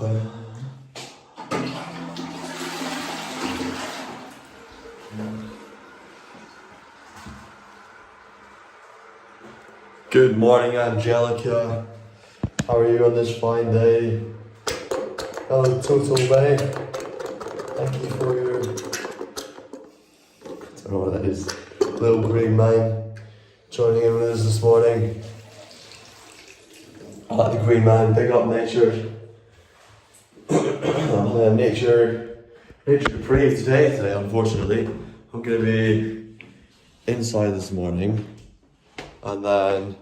Good morning, Angelica. How are you on this fine day? Hello, Tetouan. Thank you for your... I don't know what that is. Little green man joining in with us this morning. I like the green man, big up nature. Nature pretty today, unfortunately. I'm going to be inside this morning. And then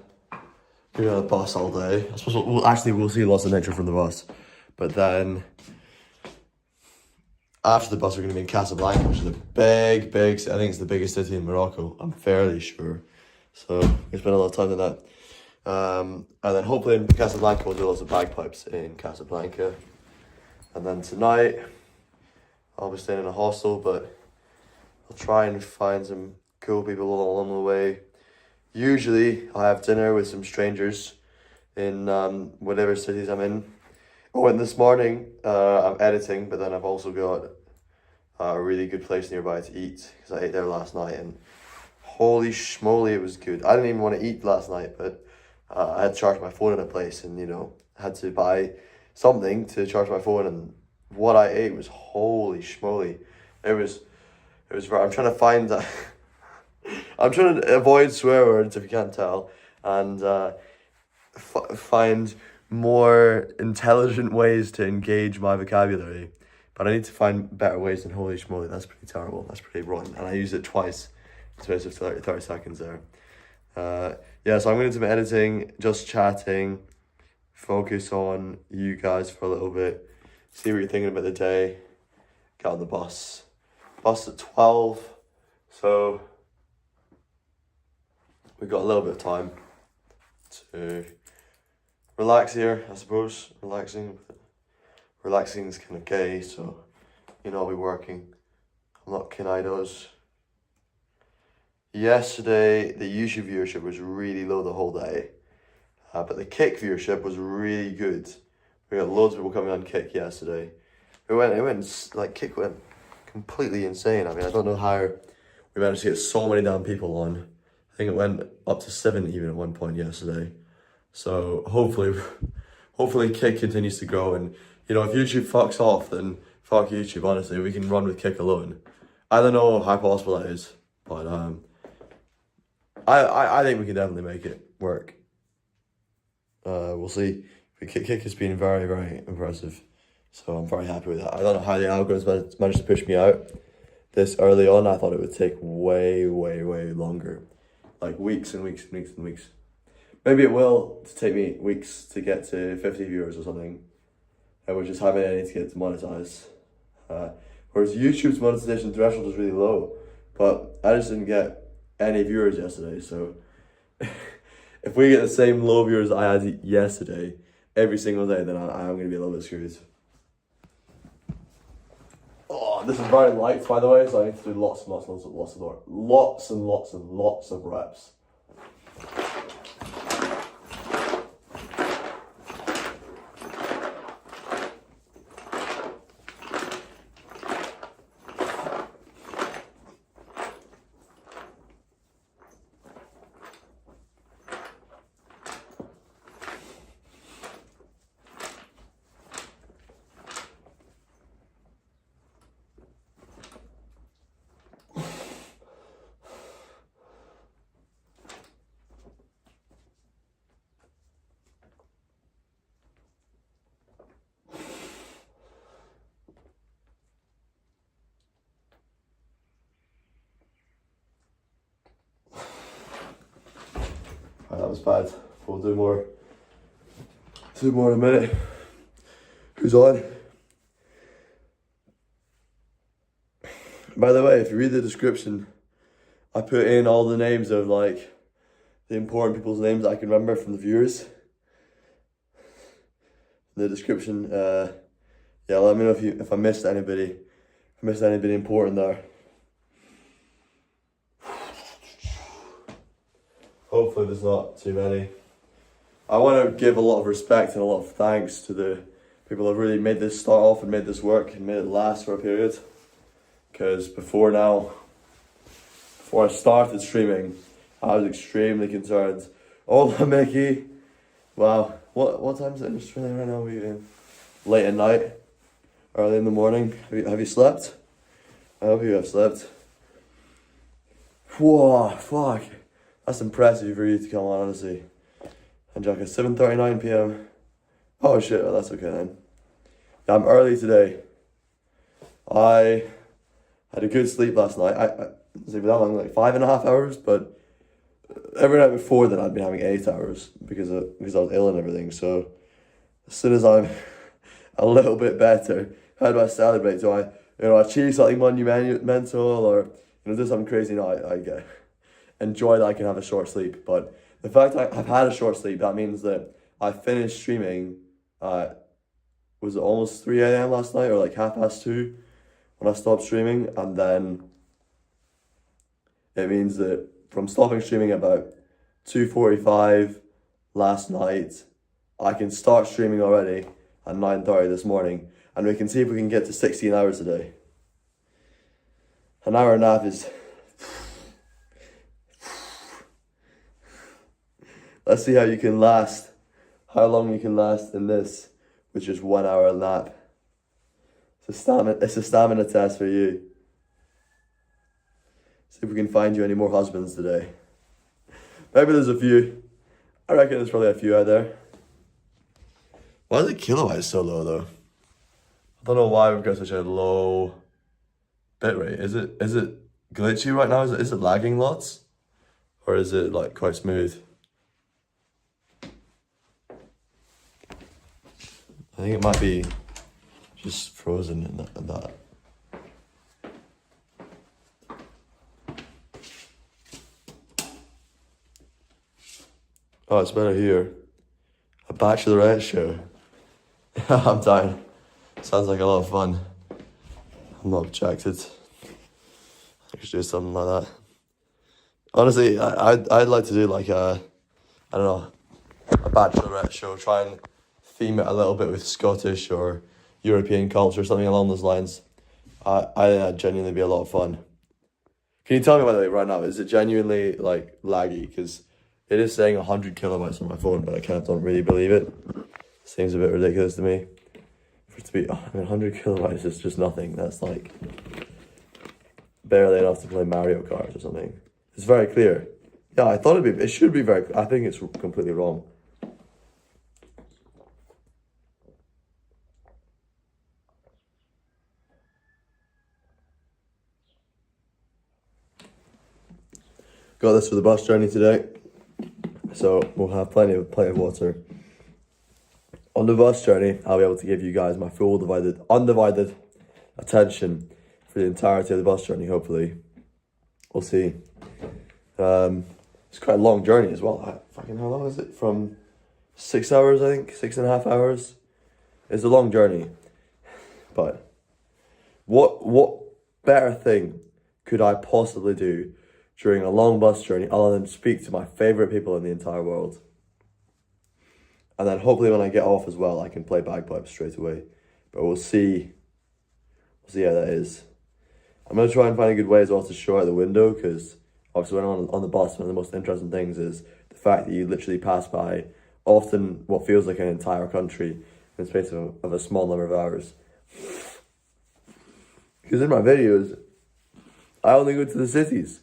be on the bus all day. I suppose we'll see lots of nature from the bus. But then after the bus we're going to be in Casablanca, which is a big, I think it's the biggest city in Morocco. I'm fairly sure. So we spend a lot of time in that. And then hopefully in Casablanca we'll do lots of bagpipes in Casablanca. And then tonight I'll be staying in a hostel, but I'll try and find some cool people along the way. Usually I have dinner with some strangers in whatever cities I'm in. Oh, and this morning I'm editing, but then I've also got a really good place nearby to eat because I ate there last night and holy schmoly, it was good. I didn't even want to eat last night, but I had to charge my phone in a place and, you know, had to buy something to charge my phone, and what I ate was holy schmoly. It was I'm trying to find I'm trying to avoid swear words if you can't tell, and find more intelligent ways to engage my vocabulary. But I need to find better ways than holy schmoly. That's pretty terrible. That's pretty rotten. And I used it twice in space of 30 seconds there. Yeah, so I'm going to do my editing, just chatting, focus on you guys for a little bit, see what you're thinking about the day, get on the bus. Bus at 12, so we've got a little bit of time to relax here, I suppose. Relaxing is kind of gay, so, you know, I'll be working. I'm not Kinaidos. Yesterday, the YouTube viewership was really low the whole day, but the Kick viewership was really good. We got loads of people coming on Kick yesterday. Kick went completely insane. I mean, I don't know how we managed to get so many damn people on. I think it went up to 7 even at one point yesterday. So hopefully Kick continues to grow, and you know, if YouTube fucks off, then fuck YouTube, honestly. We can run with Kick alone. I don't know how possible that is, but I think we can definitely make it work. We'll see. Kick has been very, very impressive, so I'm very happy with that. I don't know how the algorithms managed to push me out this early on. I thought it would take way longer, like weeks and weeks. Maybe it will take me weeks to get to 50 viewers or something, which is how many I need to get to monetize. Whereas YouTube's monetization threshold is really low, but I just didn't get any viewers yesterday, so if we get the same low viewers I had yesterday every single day, then I'm going to be a little bit screwed. Oh, this is very light, by the way, so I need to do lots of reps. That was bad. We'll do more in a minute. Who's on? By the way, if you read the description, I put in all the names of like the important people's names I can remember from the viewers. The description, yeah, let me know if I missed anybody. If I missed anybody important there. Hopefully there's not too many. I want to give a lot of respect and a lot of thanks to the people have really made this start off and made this work and made it last for a period. Because before I started streaming, I was extremely concerned. Oh, Mickey. Wow. What time is it in Australia right now? We late at night, early in the morning. Have you slept? I hope you have slept. Whoa, fuck. That's impressive for you to come on, honestly. Angelica, 7:39 p.m. Oh shit, well, that's okay then. Yeah, I'm early today. I had a good sleep last night. I sleep that long, like 5.5 hours, but every night before that I'd been having 8 hours because I was ill and everything. So as soon as I'm a little bit better, how do I celebrate? Do I achieve something monumental or do something crazy? No, I enjoy that I can have a short sleep. But the fact I've had a short sleep, that means that I finished streaming was it almost 3 a.m. last night or like 2:30 when I stopped streaming, and then it means that from stopping streaming about 2:45 last night, I can start streaming already at 9:30 this morning, and we can see if we can get to 16 hours a day. An hour and a half is... Let's see how you can last, how long you can last in this, which is 1 hour nap. It's a stamina test for you. See if we can find you any more husbands today. Maybe there's a few. I reckon there's probably a few out there. Why is the kilobytes so low though? I don't know why we've got such a low bitrate. Is it glitchy right now? Is it lagging lots? Or is it like quite smooth? I think it might be just frozen in that. Oh, it's better here. A bachelorette show. I'm down. Sounds like a lot of fun. I'm not objected. I could do something like that. Honestly, I'd like to do like a bachelorette show. Try and theme it a little bit with Scottish or European culture, something along those lines. I think that'd genuinely be a lot of fun. Can you tell me, by the way, right now, is it genuinely like laggy? Because it is saying 100 kilobytes on my phone, but I kind of don't really believe it. Seems a bit ridiculous to me. For it to be, 100 kilobytes is just nothing. That's like barely enough to play Mario Kart or something. It's very clear. Yeah, I thought it should be very, I think it's completely wrong. Got this for the bus journey today, so we'll have plenty of water. On the bus journey, I'll be able to give you guys my full undivided attention for the entirety of the bus journey, hopefully. We'll see. It's quite a long journey as well. How long is it? From 6 hours, I think, 6.5 hours. It's a long journey, but what better thing could I possibly do during a long bus journey other than speak to my favourite people in the entire world? And then hopefully when I get off as well, I can play bagpipes straight away. But we'll see. We'll see how that is. I'm going to try and find a good way as well to show out the window, because obviously when I'm on the bus, one of the most interesting things is the fact that you literally pass by often what feels like an entire country in the space of a small number of hours. Because in my videos, I only go to the cities.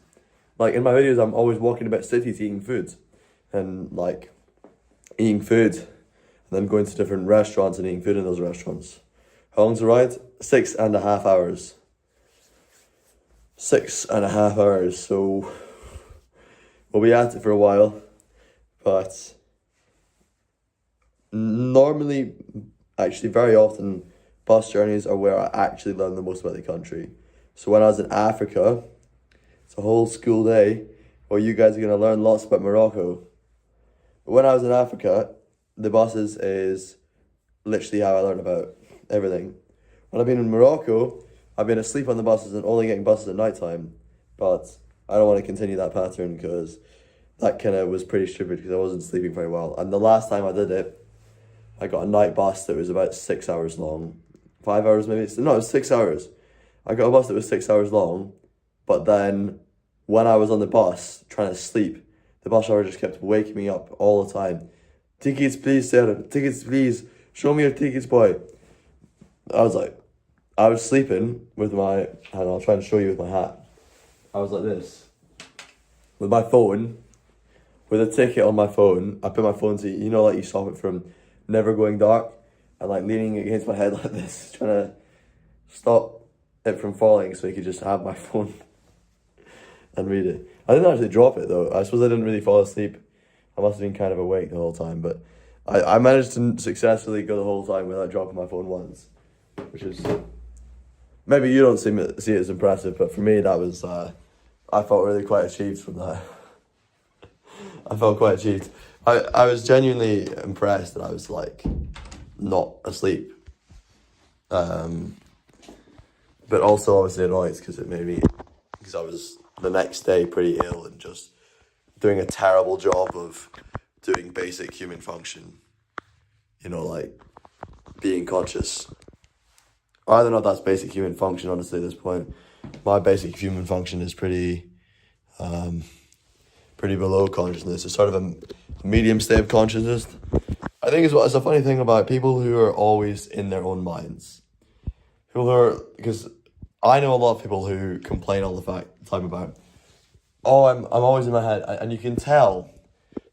Like in my videos, I'm always walking about cities eating food. And like eating food and then going to different restaurants and eating food in those restaurants. How long's the ride? 6.5 hours. 6.5 hours. So we'll be at it for a while. But normally, actually very often, bus journeys are where I actually learn the most about the country. So when I was in Africa, it's a whole school day where you guys are going to learn lots about Morocco. But when I was in Africa, the buses is literally how I learned about everything. When I've been in Morocco, I've been asleep on the buses and only getting buses at night time. But I don't want to continue that pattern because that kind of was pretty stupid because I wasn't sleeping very well. And the last time I did it, I got a night bus that was about 6 hours long. 5 hours maybe? No, it was 6 hours. I got a bus that was 6 hours long, but then when I was on the bus trying to sleep, the bus driver just kept waking me up all the time. Tickets please, sir. Tickets please. Show me your tickets, boy. I was sleeping with my, and I'll try and show you with my hat. I was like this, with my phone, with a ticket on my phone. I put my phone to, you know, like you stop it from never going dark, and like leaning against my head like this, trying to stop it from falling so you could just have my phone and read it. I didn't actually drop it though. I suppose I didn't really fall asleep. I must have been kind of awake the whole time, but I managed to successfully go the whole time without dropping my phone once, which is, maybe you don't see it as impressive, but for me that was, I felt really quite achieved from that. I felt quite achieved. I was genuinely impressed that I was like not asleep. But also obviously annoyed because I was the next day pretty ill and just doing a terrible job of doing basic human function. You know, like being conscious. I don't know if that's basic human function, honestly, at this point. My basic human function is pretty below consciousness. It's sort of a medium state of consciousness. I think it's a funny thing about people who are always in their own minds. Because I know a lot of people who complain all the time about, oh, I'm always in my head. And you can tell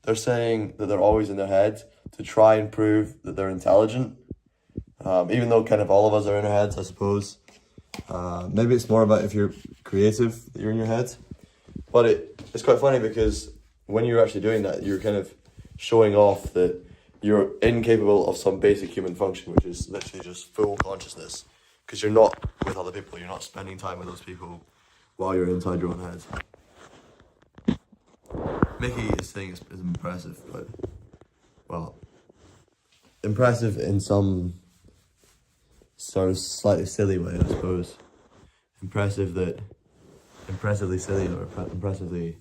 they're saying that they're always in their head to try and prove that they're intelligent. Even though kind of all of us are in our heads, I suppose. Maybe it's more about if you're creative that you're in your head. But it's quite funny because when you're actually doing that, you're kind of showing off that you're incapable of some basic human function, which is literally just full consciousness. Because you're not with other people, you're not spending time with those people while you're inside your own head. Mickey is saying is impressive, but, well, impressive in some sort of slightly silly way, I suppose. Impressively silly or impressively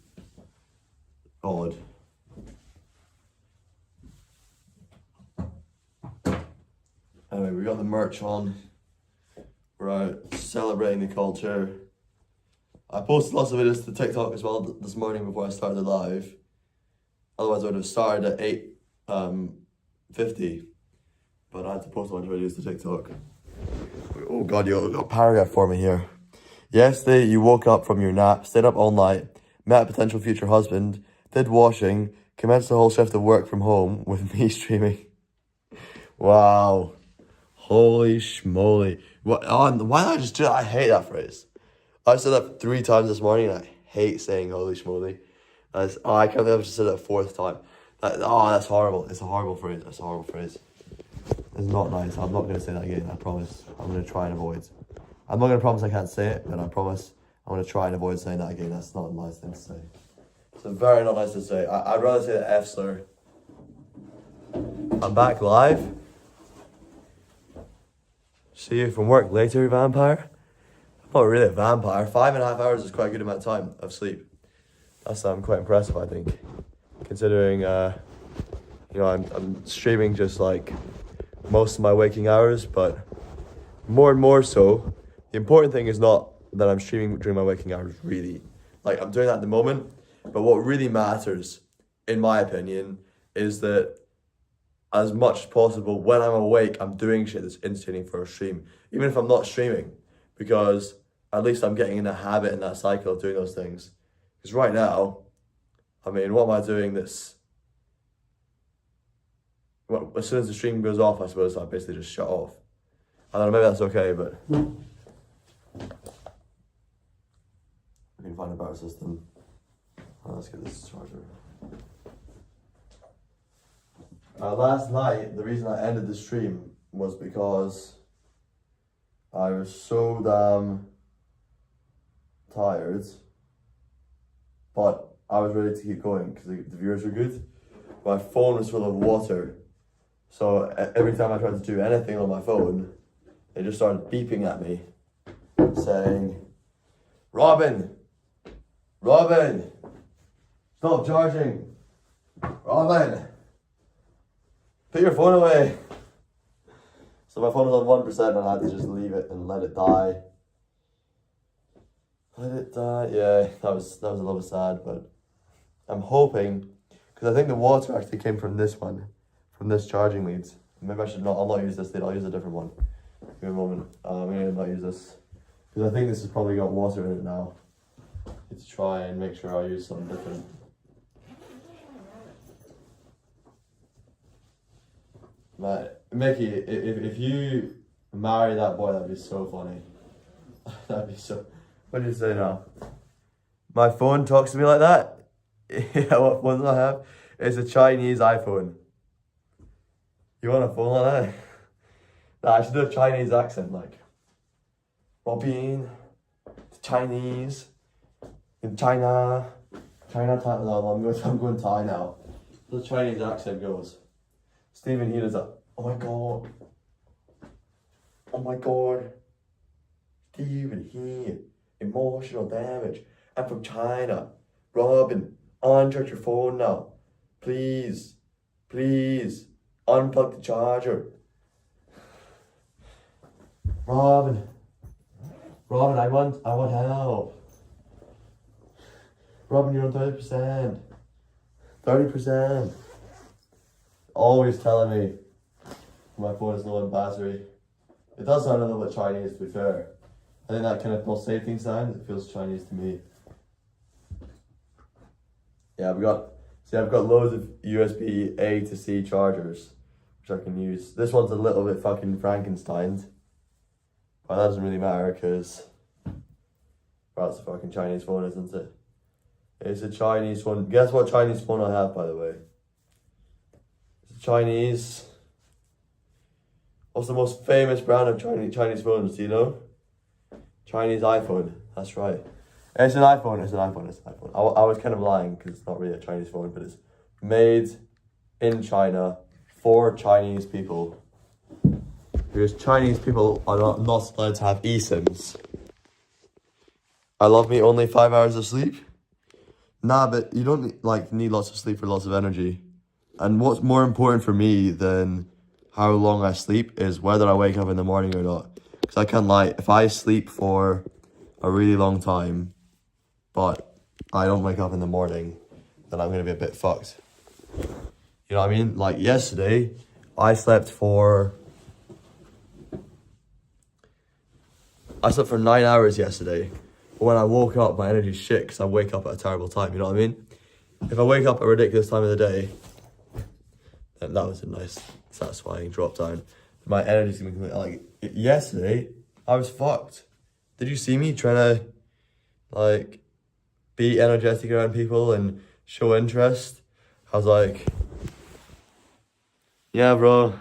odd. Anyway, we got the merch on. We're out celebrating the culture. I posted lots of videos to TikTok as well this morning before I started the live. Otherwise I would have started at 8:50. But I had to post a bunch of videos to TikTok. Oh god, you got a paragraph for me here. Yesterday you woke up from your nap, stayed up all night, met a potential future husband, did washing, commenced the whole shift of work from home with me streaming. Wow. Holy schmoly. Why did I just do that? I hate that phrase. I said that 3 times this morning and I hate saying holy schmoly. I can't believe I just said that a 4th time. That's horrible. It's a horrible phrase. It's a horrible phrase. It's not nice. I'm not going to say that again, I promise. I'm going to try and avoid. I'm not going to promise I can't say it, but I promise I'm going to try and avoid saying that again. That's not a nice thing to say. It's very not nice to say. I'd rather say the F slur. I'm back live. See you from work later, vampire. I'm not really a vampire. 5.5 hours is quite a good amount of time of sleep. That's quite impressive, I think. Considering, you know, I'm streaming just like most of my waking hours, but more and more so. The important thing is not that I'm streaming during my waking hours, really. Like, I'm doing that at the moment, but what really matters, in my opinion, is that as much as possible, when I'm awake, I'm doing shit that's entertaining for a stream. Even if I'm not streaming, because at least I'm getting in a habit, in that cycle of doing those things. Because right now, I mean, what am I doing that's... Well, as soon as the stream goes off, I suppose I basically just shut off. I don't know, maybe that's okay, but... I can find a better system. Oh, let's get this charger. Last night, the reason I ended the stream was because I was so damn tired, but I was ready to keep going because the viewers were good. My phone was full of water, so every time I tried to do anything on my phone, they just started beeping at me, saying, Robin, stop charging, Robin, put your phone away. So my phone was on 1% and I had to just leave it and let it die. Let it die. Yeah, that was a little bit sad, but I'm hoping, because I think the water actually came from this one, from this charging lead. Maybe I should not. I'll not use this lead. I'll use a different one. Give me a moment. Maybe I'll not use this, because I think this has probably got water in it now. Let's try and make sure I use something different. But Mickey, if you marry that boy, that'd be so funny. That'd be so. What do you say now? My phone talks to me like that? Yeah, what phone do I have? It's a Chinese iPhone. You want a phone like that? Nah, I should do a Chinese accent, like Robin, Chinese, in China, Chinatown. No, I'm going Thai now. The Chinese accent goes. Stephen here is like, oh my god, Stephen here, emotional damage. I'm from China. Robin, uncharge your phone now. Please, unplug the charger. Robin, I want help. Robin, you're on 30%. 30%. Always telling me my phone is low on battery. It does sound a little bit Chinese, to be fair. I think that kind of pulsating sound, it feels Chinese to me. Yeah, I've got loads of USB A to C chargers, which I can use. This one's a little bit fucking Frankenstein's. But that doesn't really matter, because that's a fucking Chinese phone, isn't it? It's a Chinese one. Guess what Chinese phone I have, by the way? Chinese. What's the most famous brand of Chinese phones? Do you know? Chinese iPhone. That's right. It's an iPhone. It's an iPhone. I was kind of lying, because it's not really a Chinese phone, but it's made in China for Chinese people. Because Chinese people are not allowed to have eSIMs. I love me only 5 hours of sleep. Nah, but you don't need lots of sleep for lots of energy. And what's more important for me than how long I sleep is whether I wake up in the morning or not. Because I can't lie, if I sleep for a really long time, but I don't wake up in the morning, then I'm going to be a bit fucked. You know what I mean? Like yesterday, I slept for 9 hours yesterday. But when I woke up, my energy's shit, because I wake up at a terrible time, you know what I mean? If I wake up at a ridiculous time of the day, then that was a nice, satisfying drop down. My energy's gonna be like, yesterday, I was fucked. Did you see me trying to, be energetic around people and show interest? I was like, yeah, bro,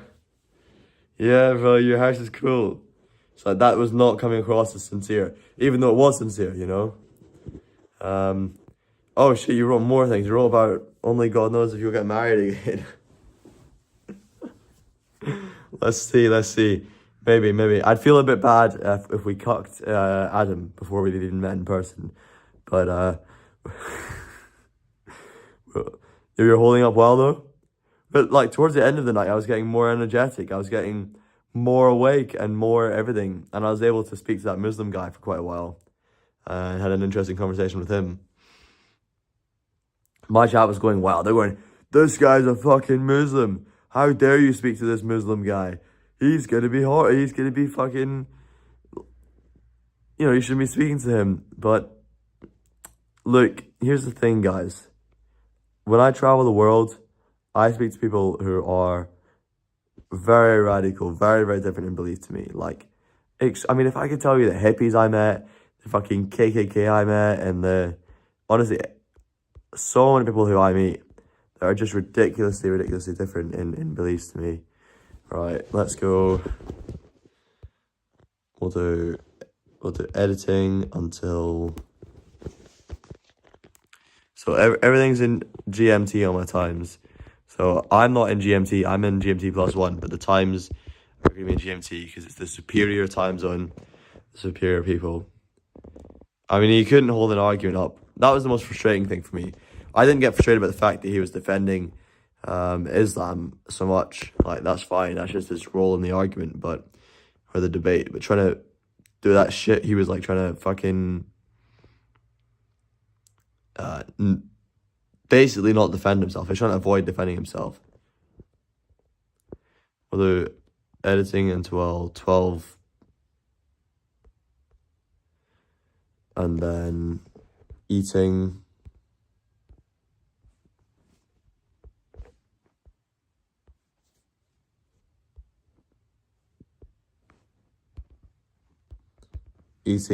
your house is cool. So that was not coming across as sincere, even though it was sincere, you know? Oh shit, you wrote more things. You wrote about only God knows if you'll get married again. Let's see. Maybe. I'd feel a bit bad if we cucked Adam before we'd even met in person. But, you're holding up well though? But towards the end of the night, I was getting more energetic. I was getting more awake and more everything. And I was able to speak to that Muslim guy for quite a while. And had an interesting conversation with him. My chat was going wild. They're going, this guy's a fucking Muslim. How dare you speak to this Muslim guy? He's gonna be hot. He's gonna be fucking... you shouldn't be speaking to him. But, look, here's the thing, guys. When I travel the world, I speak to people who are very radical, very, very different in belief to me. If I could tell you the hippies I met, the fucking KKK I met, and honestly, so many people who I meet that are just ridiculously different in beliefs to me. Right, let's go. We'll do editing until... So everything's in GMT on my times. So I'm not in GMT, I'm in GMT +1, but the times are going to be in GMT because it's the superior time zone, the superior people. I mean, he couldn't hold an argument up. That was the most frustrating thing for me. I didn't get frustrated about the fact that he was defending Islam so much. Like, that's fine. That's just his role in the argument, or the debate. But trying to do that shit, he was like trying to fucking basically not defend himself. He's trying to avoid defending himself. Although editing into 12 and then eating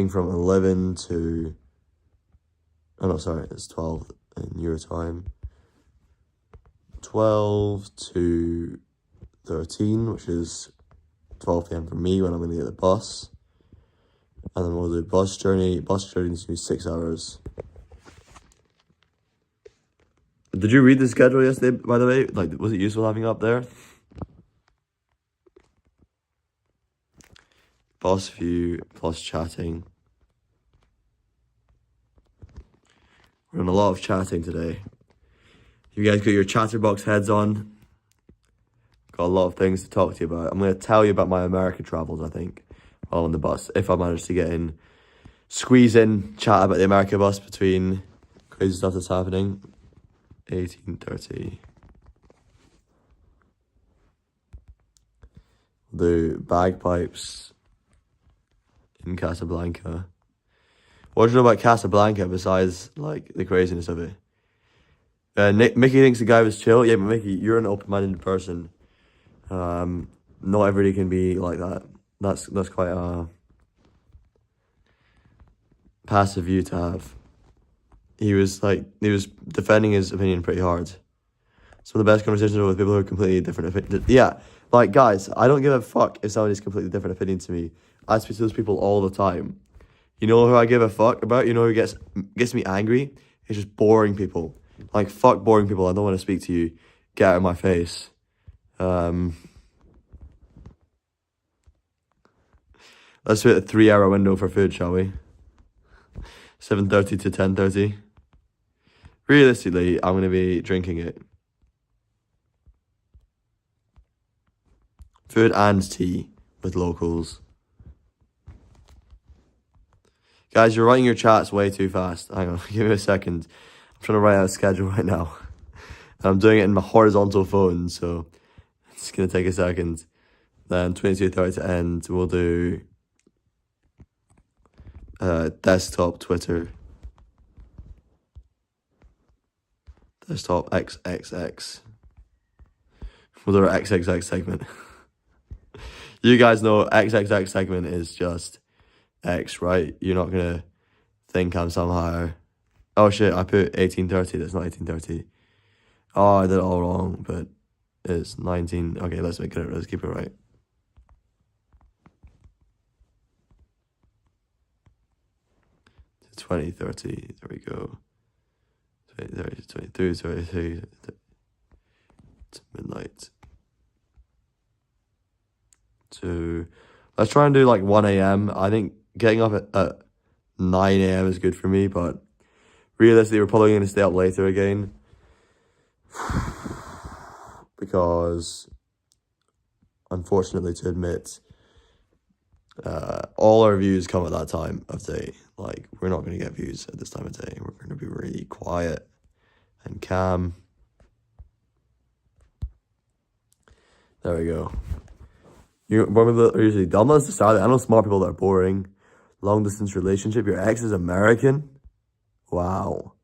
from 11 to, oh no, sorry, it's 12 in your time. 12 to 13, which is 12 p.m. for me when I'm going to get the bus. And then we'll do bus journey. Bus journey is going to be 6 hours. Did you read the schedule yesterday, by the way? Like, was it useful having it up there? Boss view plus chatting. We're doing a lot of chatting today. You guys got your chatterbox heads on. Got a lot of things to talk to you about. I'm going to tell you about my America travels, I think, while on the bus. If I manage to get in, squeeze in, chat about the America bus between crazy stuff that's happening. 18:30. The bagpipes in Casablanca. What do you know about Casablanca besides, like, the craziness of it? Mickey thinks the guy was chill. Yeah, but Mickey, you're an open-minded person. Not everybody can be like that. That's quite a passive view to have. He was defending his opinion pretty hard. Some of the best conversations are with people who are completely different opinions. Yeah, like, guys, I don't give a fuck if somebody's completely different opinion to me. I speak to those people all the time. You know who I give a fuck about? You know who gets me angry? It's just boring people. Like, fuck boring people. I don't want to speak to you. Get out of my face. Let's do it a 3-hour window for food, shall we? 7:30 to 10:30. Realistically, I'm going to be drinking it. Food and tea with locals. Guys, you're writing your chats way too fast. Hang on, give me a second. I'm trying to write out a schedule right now. And I'm doing it in my horizontal phone, so it's going to take a second. Then 22:30 to end, we'll do desktop Twitter. Desktop XXX. We'll do our XXX segment. You guys know XXX segment is just X, right? You're not going to think I'm somehow... Oh shit, I put 18:30. That's not 18:30. Oh, I did it all wrong, but it's 19. Okay, let's keep it right. To 20:30. There we go. 20:30, 22, 23 to midnight. So let's try and do like 1 a.m. I think getting up at 9 a.m. is good for me, but realistically, we're probably going to stay up later again. Because, unfortunately to admit, all our views come at that time of day. Like, we're not going to get views at this time of day. We're going to be really quiet and calm. There we go. One people are usually dumb. That's decided. I know smart people that are boring. Long distance relationship. Your ex is American? Wow.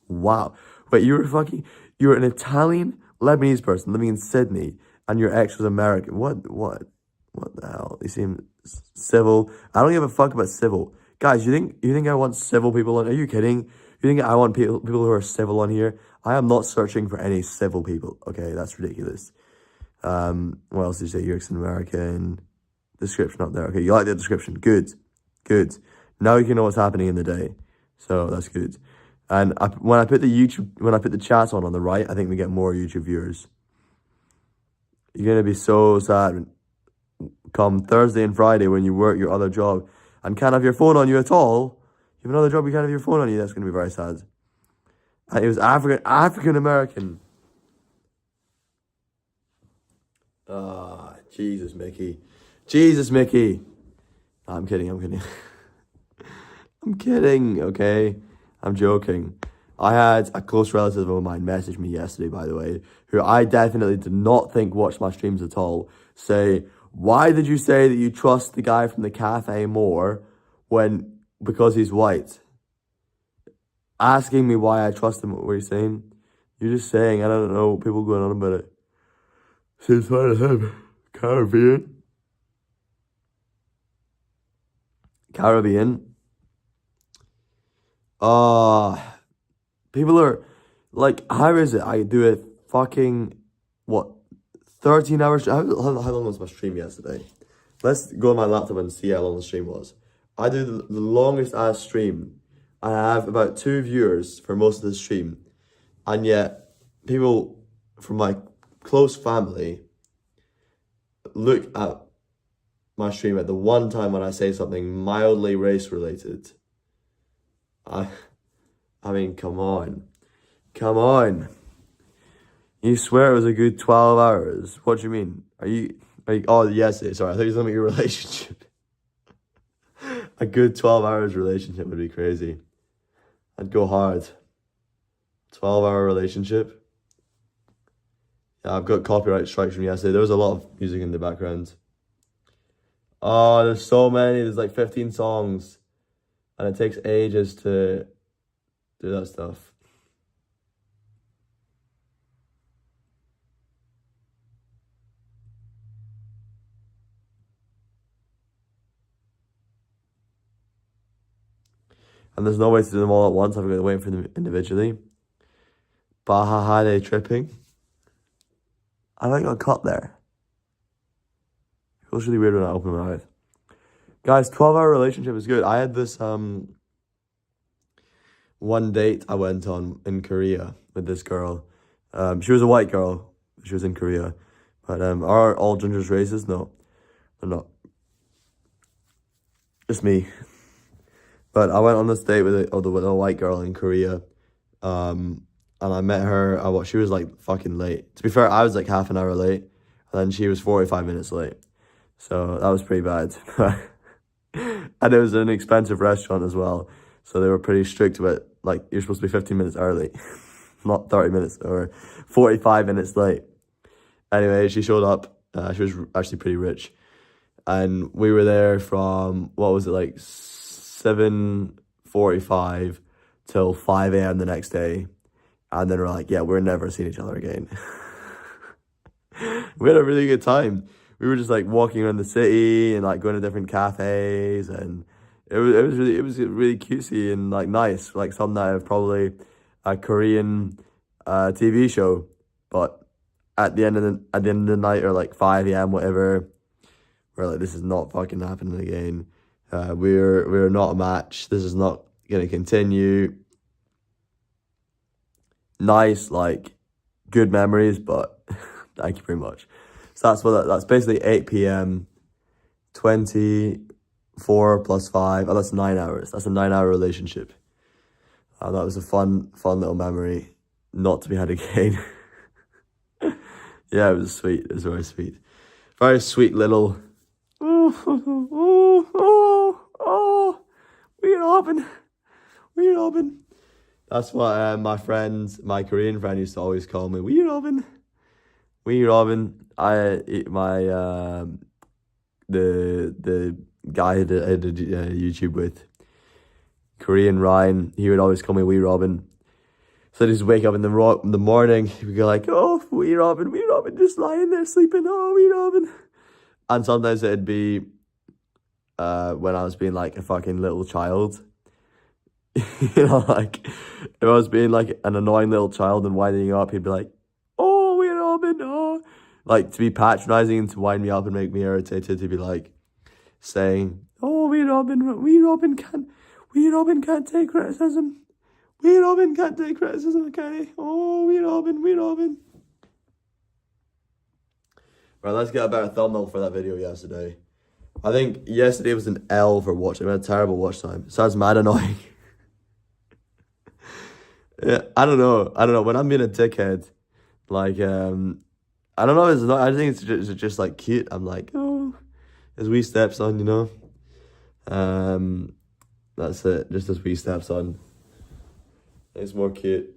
Wait, you were an Italian Lebanese person living in Sydney, and your ex was American. What the hell? They seem civil. I don't give a fuck about civil. Guys, you think I want civil people on? Are you kidding? You think I want people who are civil on here? I am not searching for any civil people. Okay, that's ridiculous. What else did you say? You're an American. Description up there. Okay, you like the description. Good. Now you can know what's happening in the day. So that's good. And when I put the chat on the right, I think we get more YouTube viewers. You're gonna be so sad come Thursday and Friday when you work your other job and can't have your phone on you at all. You have another job, you can't have your phone on you. That's gonna be very sad. And it was African American. Ah, Jesus, Mickey. Jesus, Mickey. Nah, I'm kidding, I'm kidding. I'm kidding, okay? I'm joking. I had a close relative of mine message me yesterday, by the way, who I definitely did not think watched my streams at all, say, why did you say that you trust the guy from the cafe more because he's white? Asking me why I trust him, what were you saying? You're just saying, I don't know, people going on about it. Since when is him? Caribbean? Caribbean? People are, like, how is it? I do a fucking, what, 13 hours? How long was my stream yesterday? Let's go on my laptop and see how long the stream was. I do the longest ass stream. I have about 2 viewers for most of the stream. And yet, people from my close family look at my stream at the one time when I say something mildly race related. I mean, come on. Come on. You swear it was a good 12 hours? What do you mean? Are you oh, yes, sorry, I thought you were talking about your relationship. A good 12 hours relationship would be crazy. I'd go hard. 12-hour relationship. Yeah, I've got copyright strikes from yesterday. There was a lot of music in the background. Oh, there's so many. There's like 15 songs. And it takes ages to do that stuff. And there's no way to do them all at once. I've got to wait for them individually. Baha they tripping. I think I got cut there. It feels really weird when I open my eyes. Guys, 12-hour relationship is good. I had this one date I went on in Korea with this girl. She was a white girl. She was in Korea. But are all gingers racist? No, they're not. Just me. But I went on this date with a white girl in Korea. And I met her, she was like fucking late. To be fair, I was like half an hour late. And then she was 45 minutes late. So that was pretty bad. And it was an expensive restaurant as well. So they were pretty strict about, like, you're supposed to be 15 minutes early. Not 30 minutes or 45 minutes late. Anyway, she showed up. She was actually pretty rich. And we were there from, what was it, like 7:45 till 5 a.m. the next day. And then we're like, yeah, we're never seeing each other again. We had a really good time. We were just like walking around the city and like going to different cafes, and it was really cutesy and like nice, like something out of probably a Korean TV show. But at the end of the night, or like 5 a.m. whatever, we're like, this is not fucking happening again. We're not a match. This is not gonna continue. Nice, like, good memories, but thank you very much. So that's basically 8 p.m. 24 plus 5. Oh, that's 9 hours. That's a 9-hour relationship. That was a fun little memory, not to be had again. Yeah, it was sweet. It was very sweet. Very sweet little. Weird Robin. Weird Robin. That's what my Korean friend used to always call me. Wee Robin. Wee Robin. The guy I did YouTube with, Korean Ryan, he would always call me Wee Robin. So I'd just wake up in the morning, he would go like, oh, Wee Robin, just lying there sleeping, oh, Wee Robin. And sometimes it'd be when I was being like a fucking little child. You know, like, if I was being like an annoying little child and winding up, he'd be like, oh, Wee Robin, oh. Like, to be patronizing and to wind me up and make me irritated, he'd be like saying, oh, Wee Robin can't take criticism. Wee Robin can't take criticism, okay? Oh, Wee Robin. Right, let's get a better thumbnail for that video yesterday. I think yesterday was an L for watch time. I had a terrible watch time. Sounds mad annoying. Yeah, I don't know. When I'm being a dickhead, like, I don't know. It's not. I think it's just like cute. I'm like, oh, as wee steps on, you know. Um, that's it. Just as wee steps on. It's more cute.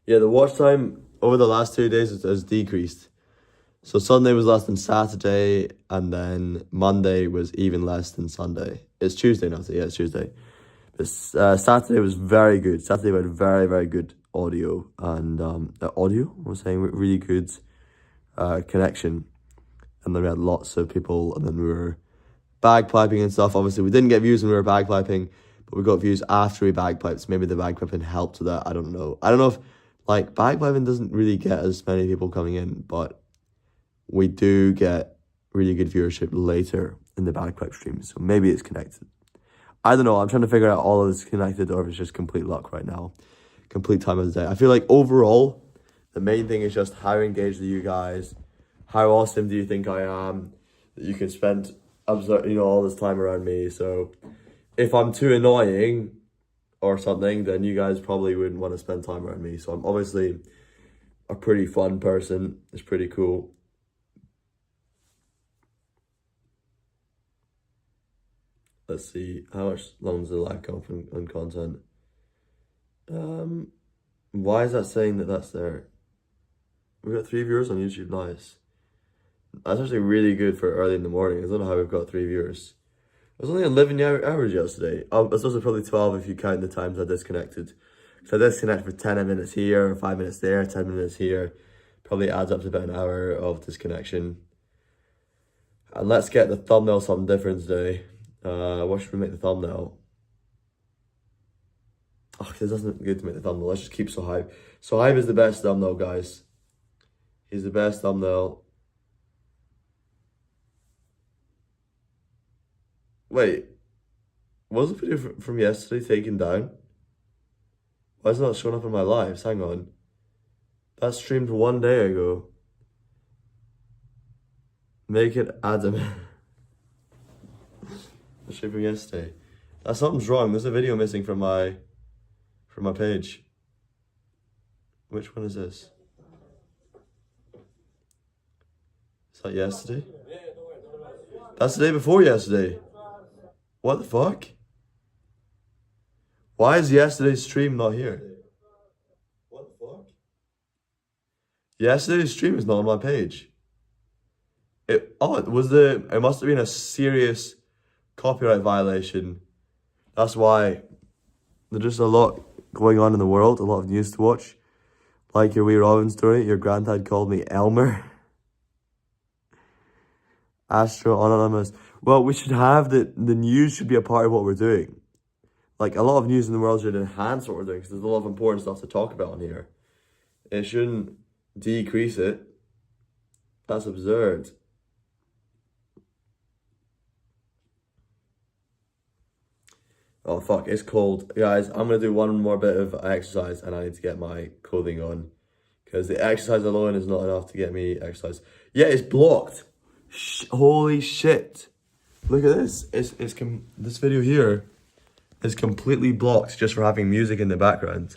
Yeah, the watch time over the last 2 days has decreased. So Sunday was less than Saturday, and then Monday was even less than Sunday. It's Tuesday now, so yeah, it's Tuesday. But Saturday was very good. Saturday we had very, very good audio, and audio, I was saying, really good connection. And then we had lots of people, and then we were bagpiping and stuff. Obviously, we didn't get views when we were bagpiping, but we got views after we bagpiped. Maybe the bagpiping helped with that. I don't know. I don't know if, like, bagpiping doesn't really get as many people coming in, but we do get really good viewership later in the bagpipe stream, so maybe it's connected. I don't know. I'm trying to figure out all of this connected, or if it's just complete luck right now. Complete time of the day. I feel like overall, the main thing is just how engaged are you guys? How awesome do you think I am that you can spend all this time around me? So if I'm too annoying or something, then you guys probably wouldn't want to spend time around me. So I'm obviously a pretty fun person. It's pretty cool. Let's see, how much long does the live come from on content? Why is that saying that that's there? We got 3 viewers on YouTube, nice. That's actually really good for early in the morning. I don't know how we've got 3 viewers. It was only 11 hours yesterday. I suppose it's probably 12 if you count the times I disconnected. So I disconnected for 10 minutes here, 5 minutes there, 10 minutes here. Probably adds up to about an hour of disconnection. And let's get the thumbnail something different today. What should we make the thumbnail? Oh, it doesn't look good to make the thumbnail. Let's just keep Sohaib. Sohaib is the best thumbnail, guys. He's the best thumbnail. Wait, was the video from yesterday taken down? Why is it not showing up in my lives? Hang on. That streamed 1 day ago. Make it Adam. The stream from yesterday. Something's wrong. There's a video missing from my page. Which one is this? Is that yesterday? That's the day before yesterday. What the fuck? Why is yesterday's stream not here? What the fuck? Yesterday's stream is not on my page. It must have been a serious copyright violation. That's why there's just a lot going on in the world, a lot of news to watch. Like your wee Robin story, your granddad called me Elmer. Astro Anonymous. Well, we should have the news should be a part of what we're doing. Like, a lot of news in the world should enhance what we're doing, because there's a lot of important stuff to talk about on here. It shouldn't decrease it. That's absurd. Oh fuck, it's cold. Guys, I'm gonna do one more bit of exercise and I need to get my clothing on. Because the exercise alone is not enough to get me exercise. Yeah, it's blocked. Holy shit. Look at this. This video here is completely blocked just for having music in the background.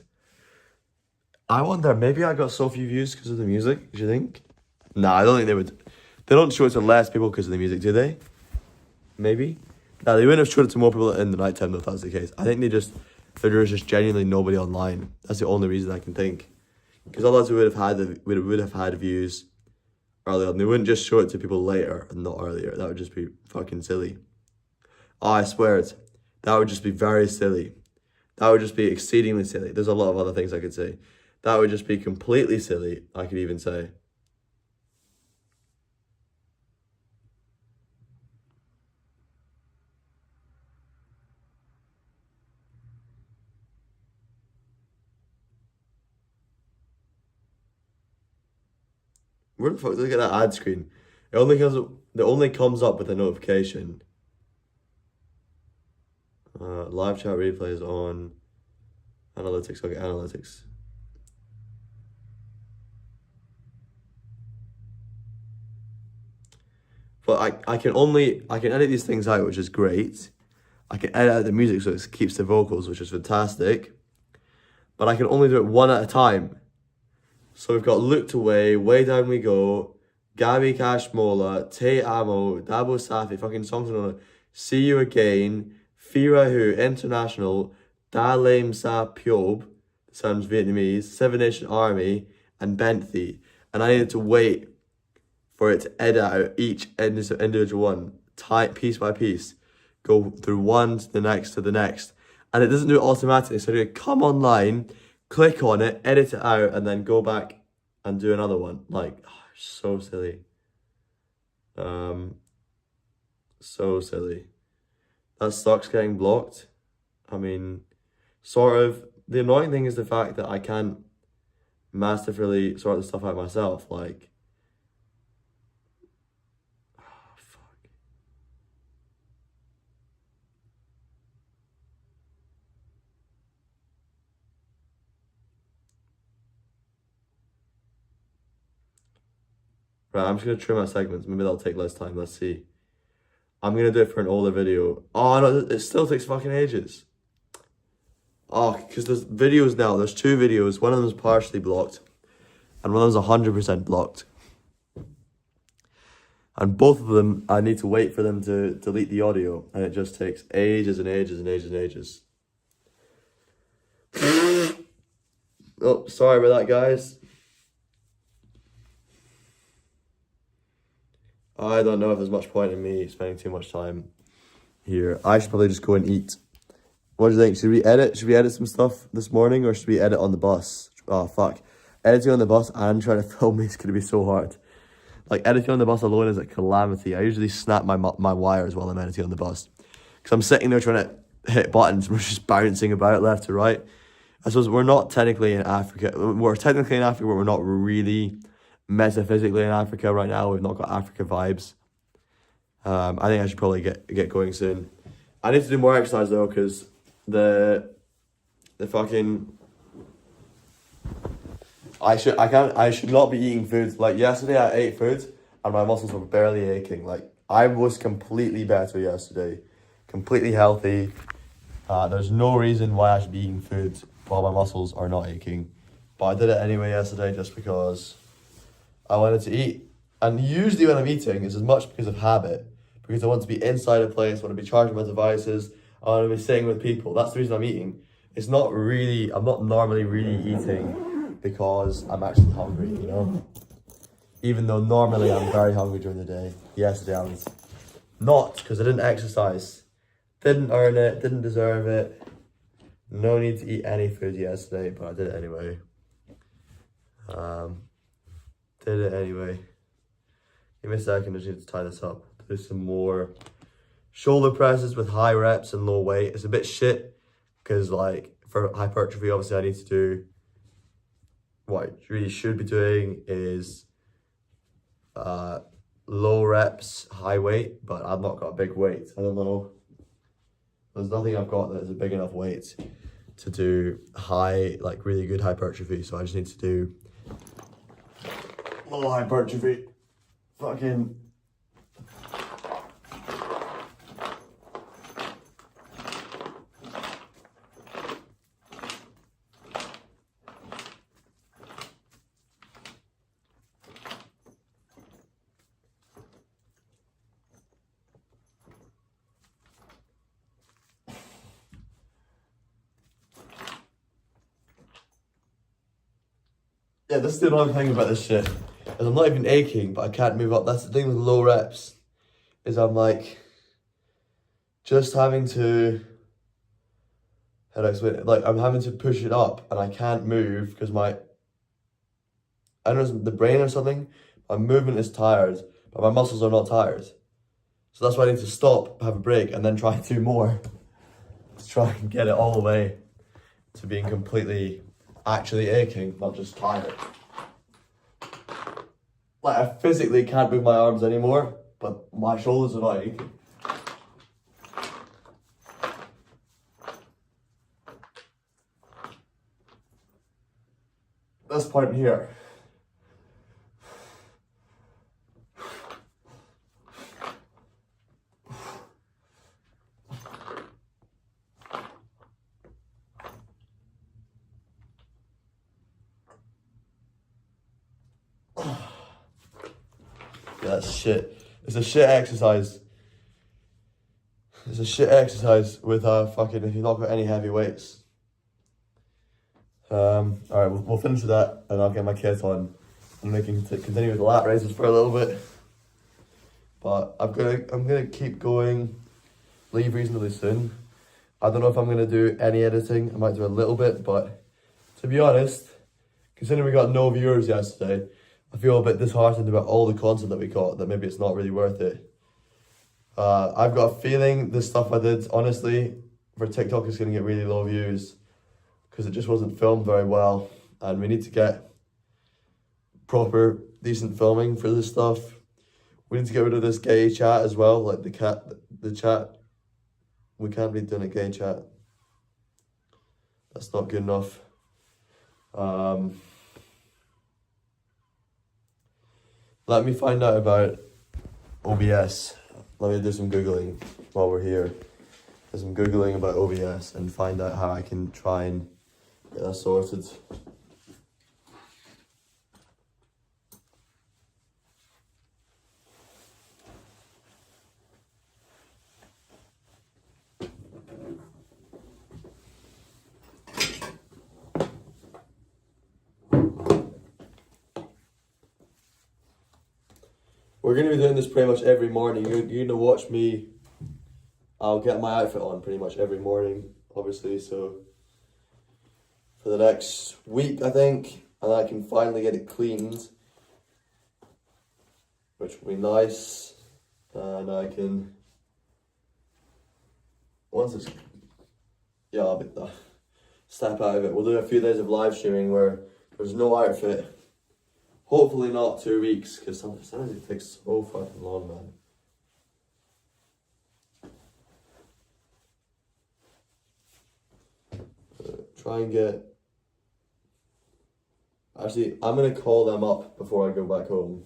I wonder, maybe I got so few views because of the music, do you think? Nah, I don't think they would. They don't show it to less people because of the music, do they? Maybe? Nah, they wouldn't have showed it to more people in the nighttime if that's the case. I think there's just genuinely nobody online. That's the only reason I can think. Because otherwise we would have had views earlier, and they wouldn't just show it to people later and not earlier. That would just be fucking silly. Oh, I swear it. That would just be very silly. That would just be exceedingly silly. There's a lot of other things I could say. That would just be completely silly, I could even say. Where the fuck, look at that ad screen. It only comes up with a notification. Live chat replays on analytics. Okay, analytics. But I can edit these things out, which is great. I can edit out the music so it keeps the vocals, which is fantastic. But I can only do it one at a time. So we've got Looked Away, Way Down We Go, Gabby Cashmola, Te Amo, Dabo Safi, fucking songs on it. See You Again, Firahu, International, Da Lame Sa Pyob, sounds Vietnamese, Seven Nation Army, and Benthi. And I needed to wait for it to edit out each individual one, piece by piece, go through one to the next to the next. And it doesn't do it automatically, so you come online, click on it, edit it out, and then go back and do another one. Like, oh, so silly. So silly. That sucks getting blocked. I mean, sort of, the annoying thing is the fact that I can't masterfully sort the stuff out myself. Like, oh, fuck. Right, I'm just gonna trim my segments. Maybe that'll take less time. Let's see. I'm gonna do it for an older video. Oh no, it still takes fucking ages. Oh, because there's videos now. There's two videos. One of them is partially blocked, and one of them is 100% blocked. And both of them, I need to wait for them to delete the audio, and it just takes ages and ages and ages and ages. Oh, sorry about that, guys. I don't know if there's much point in me spending too much time here. I should probably just go and eat. What do you think? Should we edit? Should we edit some stuff this morning, or should we edit on the bus? Oh, fuck. Editing on the bus and trying to film me is going to be so hard. Like, editing on the bus alone is a calamity. I usually snap my wires while I'm editing on the bus. Because I'm sitting there trying to hit buttons and we're just bouncing about left to right. I suppose we're not technically in Africa. We're technically in Africa, but we're not really metaphysically in Africa right now. We've not got Africa vibes. I think I should probably get going soon. I need to do more exercise though, because the fucking I should not be eating food. Like yesterday I ate food and my muscles were barely aching. Like I was completely better yesterday. Completely healthy. There's no reason why I should be eating food while my muscles are not aching. But I did it anyway yesterday just because I wanted to eat. And usually when I'm eating, it's as much because of habit. Because I want to be inside a place, I want to be charging my devices, I want to be sitting with people. That's the reason I'm eating. It's not really, I'm not normally really eating because I'm actually hungry, you know? Even though normally I'm very hungry during the day. Yesterday I was not, because I didn't exercise. Didn't earn it, didn't deserve it. No need to eat any food yesterday, but I did it anyway. Did it anyway. Give me a second, I just need to tie this up. Do some more shoulder presses with high reps and low weight. It's a bit shit, because like for hypertrophy, obviously I need to do, what I really should be doing is low reps, high weight, but I've not got a big weight. I don't know. There's nothing I've got that is a big enough weight to do high, like really good hypertrophy. So I just need to do low hypertrophy. Fucking. Yeah, this is the annoying thing about this shit. Is I'm not even aching, but I can't move up. That's the thing with low reps. Is I'm like just having to, how do I explain it? Like I'm having to push it up and I can't move because I don't know, it's the brain or something. My movement is tired, but my muscles are not tired. So that's why I need to stop, have a break, and then try to do more. To try and get it all the way to being completely actually aching, not just tired. Like I physically can't move my arms anymore, but my shoulders are not aching. This point here. Yeah, that's shit. It's a shit exercise. It's a shit exercise with fucking if you've not got any heavy weights. Alright, we'll finish with that and I'll get my kit on and we can continue with the lat raises for a little bit. But I'm gonna keep going, leave reasonably soon. I don't know if I'm gonna do any editing. I might do a little bit, but to be honest, considering we got no viewers yesterday, I feel a bit disheartened about all the content that we got, that maybe it's not really worth it. I've got a feeling the stuff I did, honestly, for TikTok is gonna get really low views because it just wasn't filmed very well, and we need to get proper, decent filming for this stuff. We need to get rid of this gay chat as well, like the chat. We can't be doing a gay chat. That's not good enough. Let me find out about OBS. Let me do some Googling while we're here. Do some Googling about OBS and find out how I can try and get that sorted. We're going to be doing this pretty much every morning. You're going to watch me. I'll get my outfit on pretty much every morning, obviously. So for the next week, I think, and I can finally get it cleaned, which will be nice. And I can, once it's, yeah, I'll be step out of it. We'll do a few days of live streaming where there's no outfit. Hopefully not 2 weeks, because sometimes it takes so fucking long, man. Try and get... Actually, I'm going to call them up before I go back home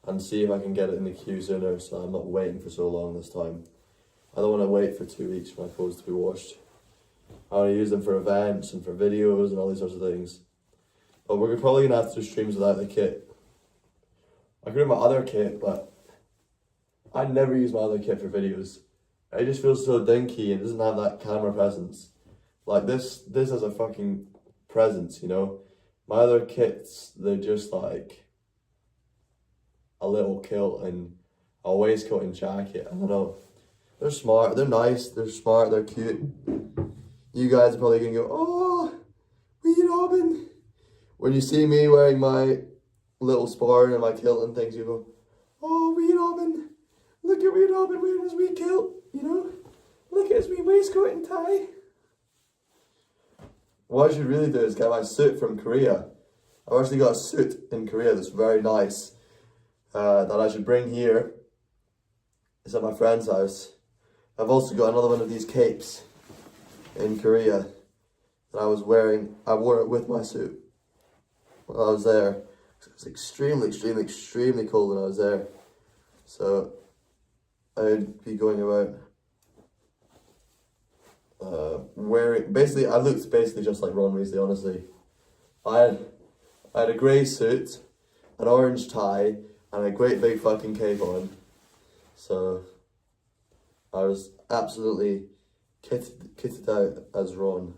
and see if I can get it in the queue sooner, so I'm not waiting for so long this time. I don't want to wait for 2 weeks for my clothes to be washed. I want to use them for events and for videos and all these sorts of things. But we're probably going to have to do streams without the kit. I could have my other kit, but I never use my other kit for videos. It just feels so dinky and doesn't have that camera presence. Like this has a fucking presence, you know? My other kits, they're just like a little kilt and a waistcoat and jacket. I don't know. They're smart, they're nice, they're smart, they're cute. You guys are probably gonna go, oh, wee Robin. When you see me wearing my little sporran and my kilt and things, you go, oh, wee Robin, look at wee Robin wearing his wee kilt, you know, look at his wee waistcoat and tie. What I should really do is get my suit from Korea. I've actually got a suit in Korea that's very nice, that I should bring here. It's at my friend's house. I've also got another one of these capes in Korea that I was wearing. I wore it with my suit when I was there. It was extremely cold when I was there. So I'd be going about wearing, basically I looked just like Ron Weasley, honestly. I had a grey suit, an orange tie, and a great big fucking cape on. So I was absolutely kitted out as Ron.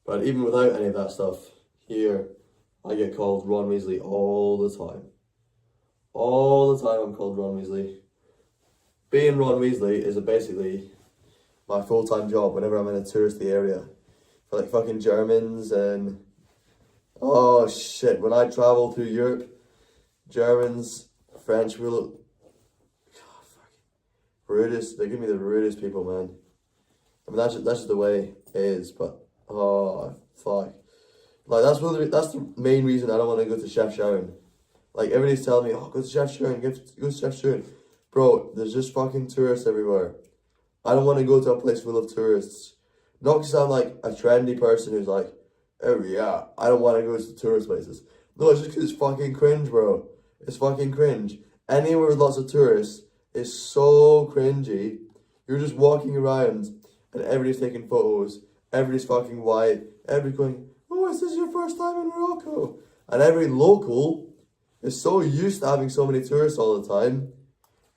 But even without any of that stuff, here, I get called Ron Weasley all the time. All the time I'm called Ron Weasley. Being Ron Weasley is basically my full-time job whenever I'm in a touristy area. For like fucking Germans and... Oh shit, when I travel through Europe, Germans, French, we look... God, fucking... Rudest, they give me the rudest people, man. I mean, that's just the way it is, but... Oh, fuck. Like, that's the main reason I don't want to go to Chef Sharon. Like, everybody's telling me, oh, go to Chef Sharon, go to Chef Sharon. Bro, there's just fucking tourists everywhere. I don't want to go to a place full of tourists. Not because I'm, like, a trendy person who's like, oh, yeah, I don't want to go to tourist places. No, it's just because it's fucking cringe, bro. It's fucking cringe. Anywhere with lots of tourists is so cringy. You're just walking around and everybody's taking photos. Everybody's fucking white. Everybody's going, oh, is this your first time in Morocco? And every local is so used to having so many tourists all the time,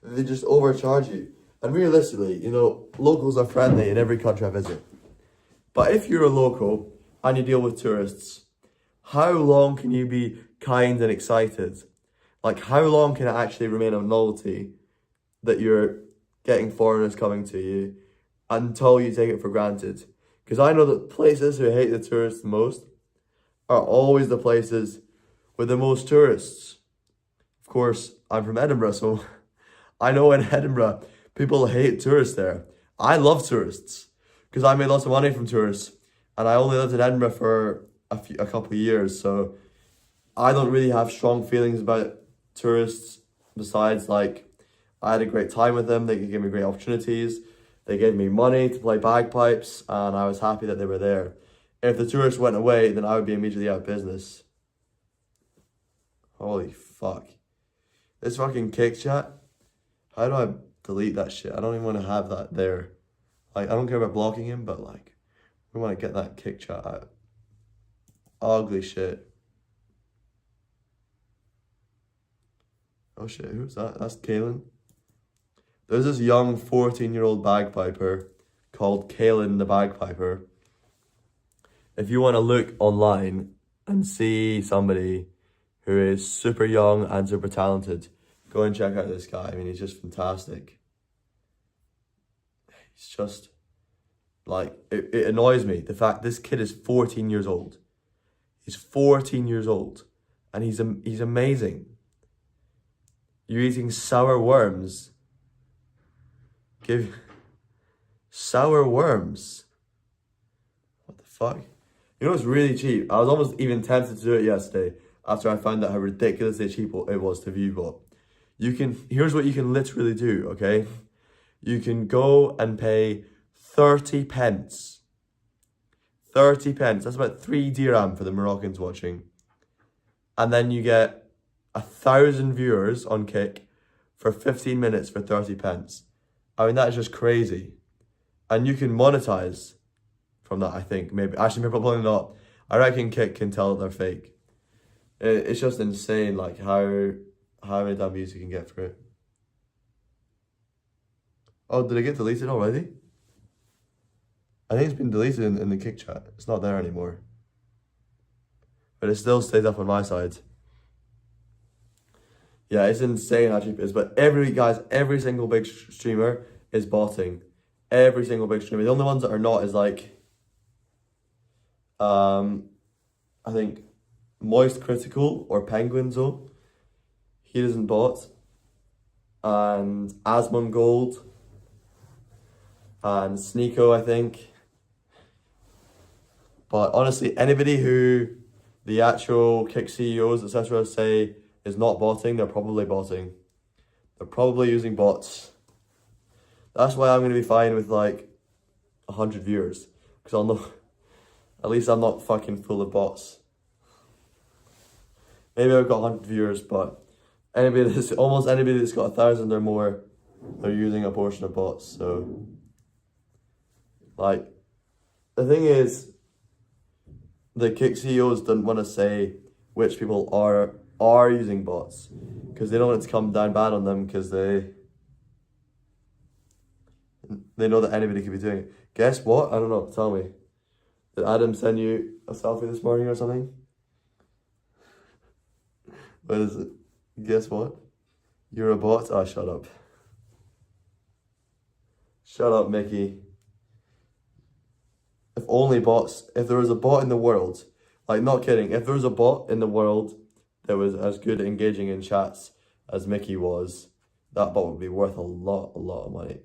that they just overcharge you. And realistically, you know, locals are friendly in every country I visit. But if you're a local and you deal with tourists, how long can you be kind and excited? Like, how long can it actually remain a novelty that you're getting foreigners coming to you until you take it for granted? Because I know that places who hate the tourists the most are always the places with the most tourists. Of course, I'm from Edinburgh, so I know in Edinburgh, people hate tourists there. I love tourists because I made lots of money from tourists, and I only lived in Edinburgh for a couple of years, so I don't really have strong feelings about tourists. Besides, like, I had a great time with them. They gave me great opportunities. They gave me money to play bagpipes, and I was happy that they were there. If the tourists went away, then I would be immediately out of business. Holy fuck. This fucking kick chat. How do I delete that shit? I don't even want to have that there. Like, I don't care about blocking him, but like, we want to get that kick chat out. Ugly shit. Oh shit, who's that? That's Kaylin. There's this young 14-year-old bagpiper called Kaylin the Bagpiper. If you want to look online and see somebody who is super young and super talented, go and check out this guy. I mean, he's just fantastic. He's just, like, it annoys me, the fact this kid is 14 years old. He's 14 years old, and he's amazing. You're eating sour worms. Sour worms. What the fuck? You know what's really cheap? I was almost even tempted to do it yesterday after I found out how ridiculously cheap it was to ViewBot. Here's what you can literally do, okay? You can go and pay 30 pence. 30 pence, that's about 3 dirham for the Moroccans watching. And then you get 1,000 viewers on Kick for 15 minutes for 30 pence. I mean, that is just crazy. And you can monetize from that, I think. Maybe, actually, probably not. I reckon Kick can tell that they're fake. It's just insane, like, how many damn views you can get for it. Oh, did it get deleted already? I think it's been deleted in the Kick chat. It's not there anymore. But it still stays up on my side. Yeah, it's insane how cheap it is. But every single big streamer is botting. Every single big streamer. The only ones that are not is like, I think Moist Critical or Penguinzo. He doesn't bot. And Asmon Gold. And Sneeko, I think. But honestly, anybody who the actual Kick CEOs, etc. say is not botting, they're probably botting. They're probably using bots. That's why I'm going to be fine with like 100 viewers. Because I'll know, at least I'm not fucking full of bots. Maybe I've got 100 viewers, but almost anybody that's got 1,000 or more, they're using a portion of bots. So, like, the thing is, the Kick CEOs don't want to say which people are using bots, because they don't want it to come down bad on them, because they know that anybody could be doing it. Guess what? I don't know. Tell me. Did Adam send you a selfie this morning or something? What is it? Guess what? You're a bot? Oh, shut up. Shut up, Mickey. If there was a bot in the world, like, not kidding, if there was a bot in the world that was as good at engaging in chats as Mickey was, that bot would be worth a lot of money.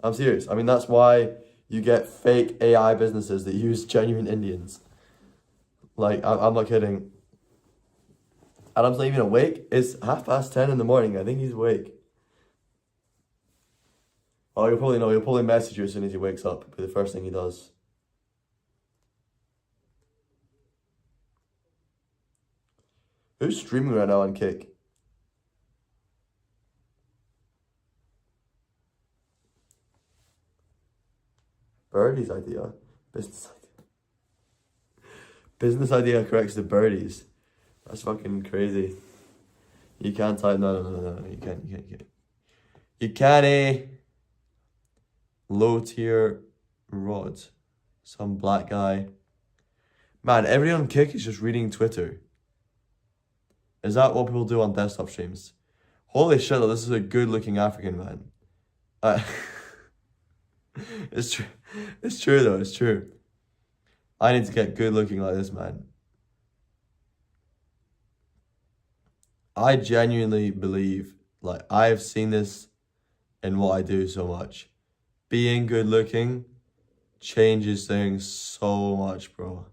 I'm serious. I mean, that's why you get fake AI businesses that use genuine Indians. Like, I'm not kidding. Adam's not even awake. It's 10:30 in the morning. I think he's awake. Oh, you'll probably know. He'll probably message you as soon as he wakes up. It'll be the first thing he does. Who's streaming right now on Kick? Birdie's idea. Business idea. Business idea corrects the birdies. That's fucking crazy. You can't type. No. You can't. You can't. Low tier rod. Some black guy. Man, everyone on Kick is just reading Twitter. Is that what people do on desktop streams? Holy shit, this is a good looking African man. It's true. It's true though, it's true. I need to get good looking like this man. I genuinely believe, like, I've seen this in what I do so much. Being good looking changes things so much, bro.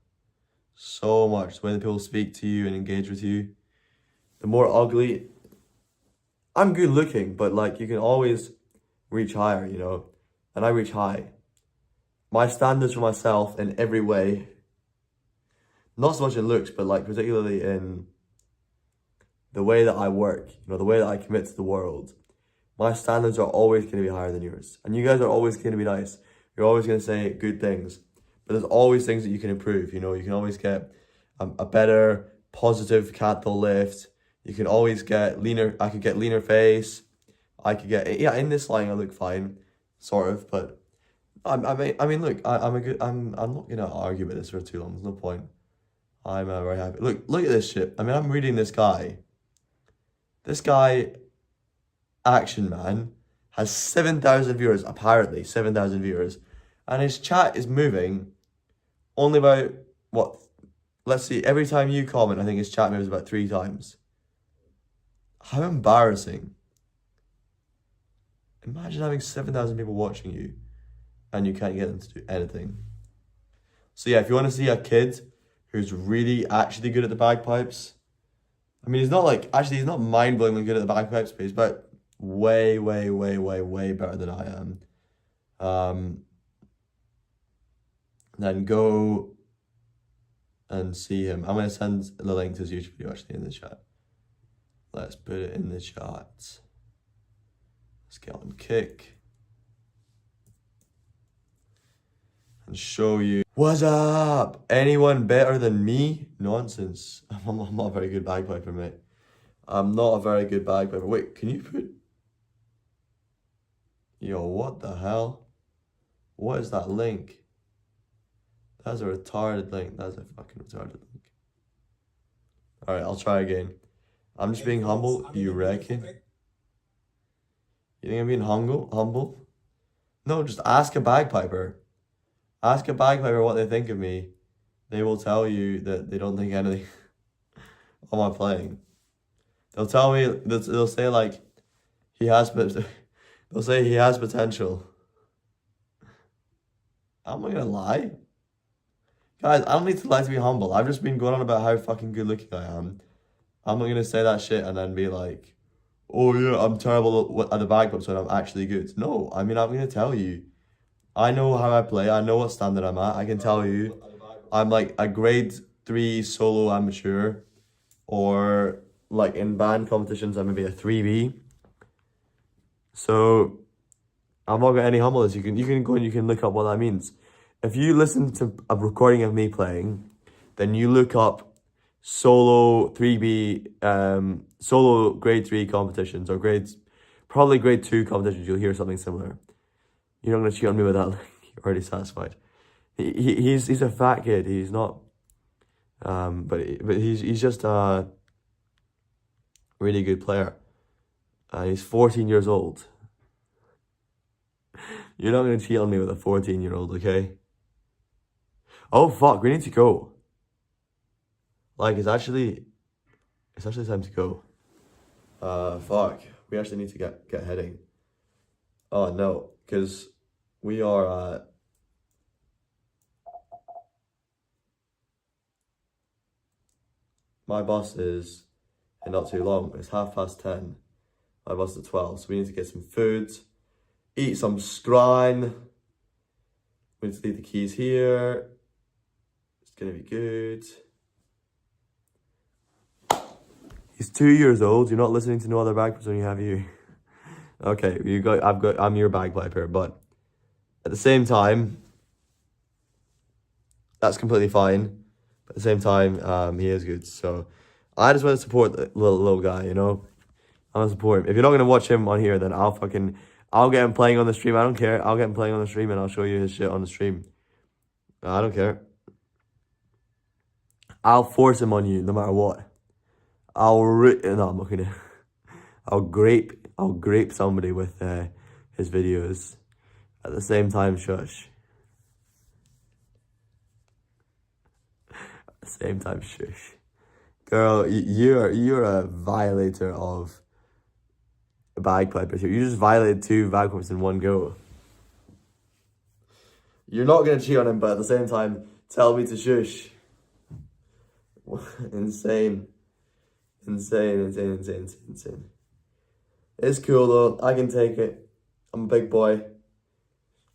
So much. The way that people speak to you and engage with you. The more ugly... I'm good looking, but like, you can always reach higher, you know? And I reach high. My standards for myself in every way, not so much in looks, but like particularly in the way that I work, you know, the way that I commit to the world, my standards are always going to be higher than yours. And you guys are always going to be nice. You're always going to say good things. But there's always things that you can improve, you know. You can always get a better, positive cantle lift. You can always get leaner. I could get leaner face. I could get, yeah, in this line I look fine, sort of. But I mean, look, I'm not going to argue about this for too long. There's no point. I'm very happy. Look at this shit. I mean, I'm reading this guy. This guy, Action Man, has 7,000 viewers, apparently, 7,000 viewers. And his chat is moving only about, what, let's see, every time you comment, I think his chat moves about 3 times. How embarrassing. Imagine having 7,000 people watching you and you can't get them to do anything. So yeah, if you want to see a kid who's really actually good at the bagpipes, I mean, he's not mind-blowingly good at the bagpipes, but he's about way better than I am. Then go and see him. I'm going to send the link to his YouTube video actually in the chat. Let's put it in the chat. Let's get on Kick. And show you. What's up? Anyone better than me? Nonsense. I'm not a very good bagpiper, mate. I'm not a very good bagpiper. Wait, can you put... Yo, what the hell? What is that link? That's a retarded link. That's a fucking retarded link. Alright, I'll try again. I'm just being humble, you reckon? You think I'm being humble? No, just ask a bagpiper. Ask a bagpiper what they think of me. They will tell you that they don't think anything of my playing. They'll tell me, they'll say like, they'll say he has potential. I'm not gonna lie. Guys, I don't need to lie to be humble. I've just been going on about how fucking good looking I am. I'm not gonna say that shit and then be like, oh yeah, I'm terrible at the bagpipes when I'm actually good. No, I mean, I'm gonna tell you. I know how I play. I know what standard I'm at. I can tell you I'm like a grade 3 solo amateur, or like in band competitions I'm maybe a 3B. So I'm not got any humbleness. You can go and you can look up what that means. If you listen to a recording of me playing, then you look up solo 3B, solo grade 3 competitions, or probably grade 2 competitions, you'll hear something similar. You're not going to cheat on me with that. You're already satisfied. He's a fat kid. He's not, but he's just a really good player. He's 14 years old. You're not going to cheat on me with a 14-year-old, okay? Oh fuck, we need to go. Like, it's actually time to go. Fuck, we actually need to get heading. Oh no, because we are at... My bus is in not too long. It's 10:30. My bus is at 12, so we need to get some food, eat some scran. We need to leave the keys here. It's gonna be good. He's 2 years old. You're not listening to no other bagpipers when you have you. Okay, I'm your bagpiper, but at the same time, that's completely fine. But at the same time, he is good. So I just want to support the little guy, you know? I want to support him. If you're not going to watch him on here, then I'll get him playing on the stream. I don't care. I'll get him playing on the stream and I'll show you his shit on the stream. I don't care. I'll force him on you no matter what. No, I'm not gonna. I'll grape somebody with his videos. At the same time, shush. At the same time, shush. Girl, you're a violator of bagpipers here. You just violated 2 bagpipers in one go. You're not gonna cheat on him, but at the same time, tell me to shush. Insane. It's cool though. I can take it. I'm a big boy.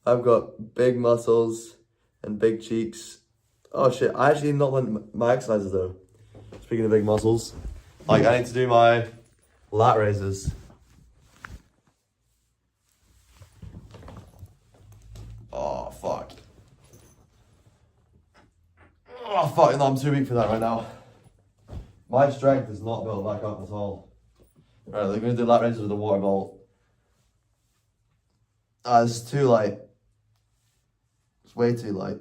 I've got big muscles and big cheeks. Oh shit, I actually not done my exercises though. Speaking of big muscles, like I need to do my lat raises. Oh fuck. Oh fuck, no, I'm too weak for that right now. My strength is not built back up at all. Right, they're gonna do lat raises with a water ball. It's too light. It's way too light.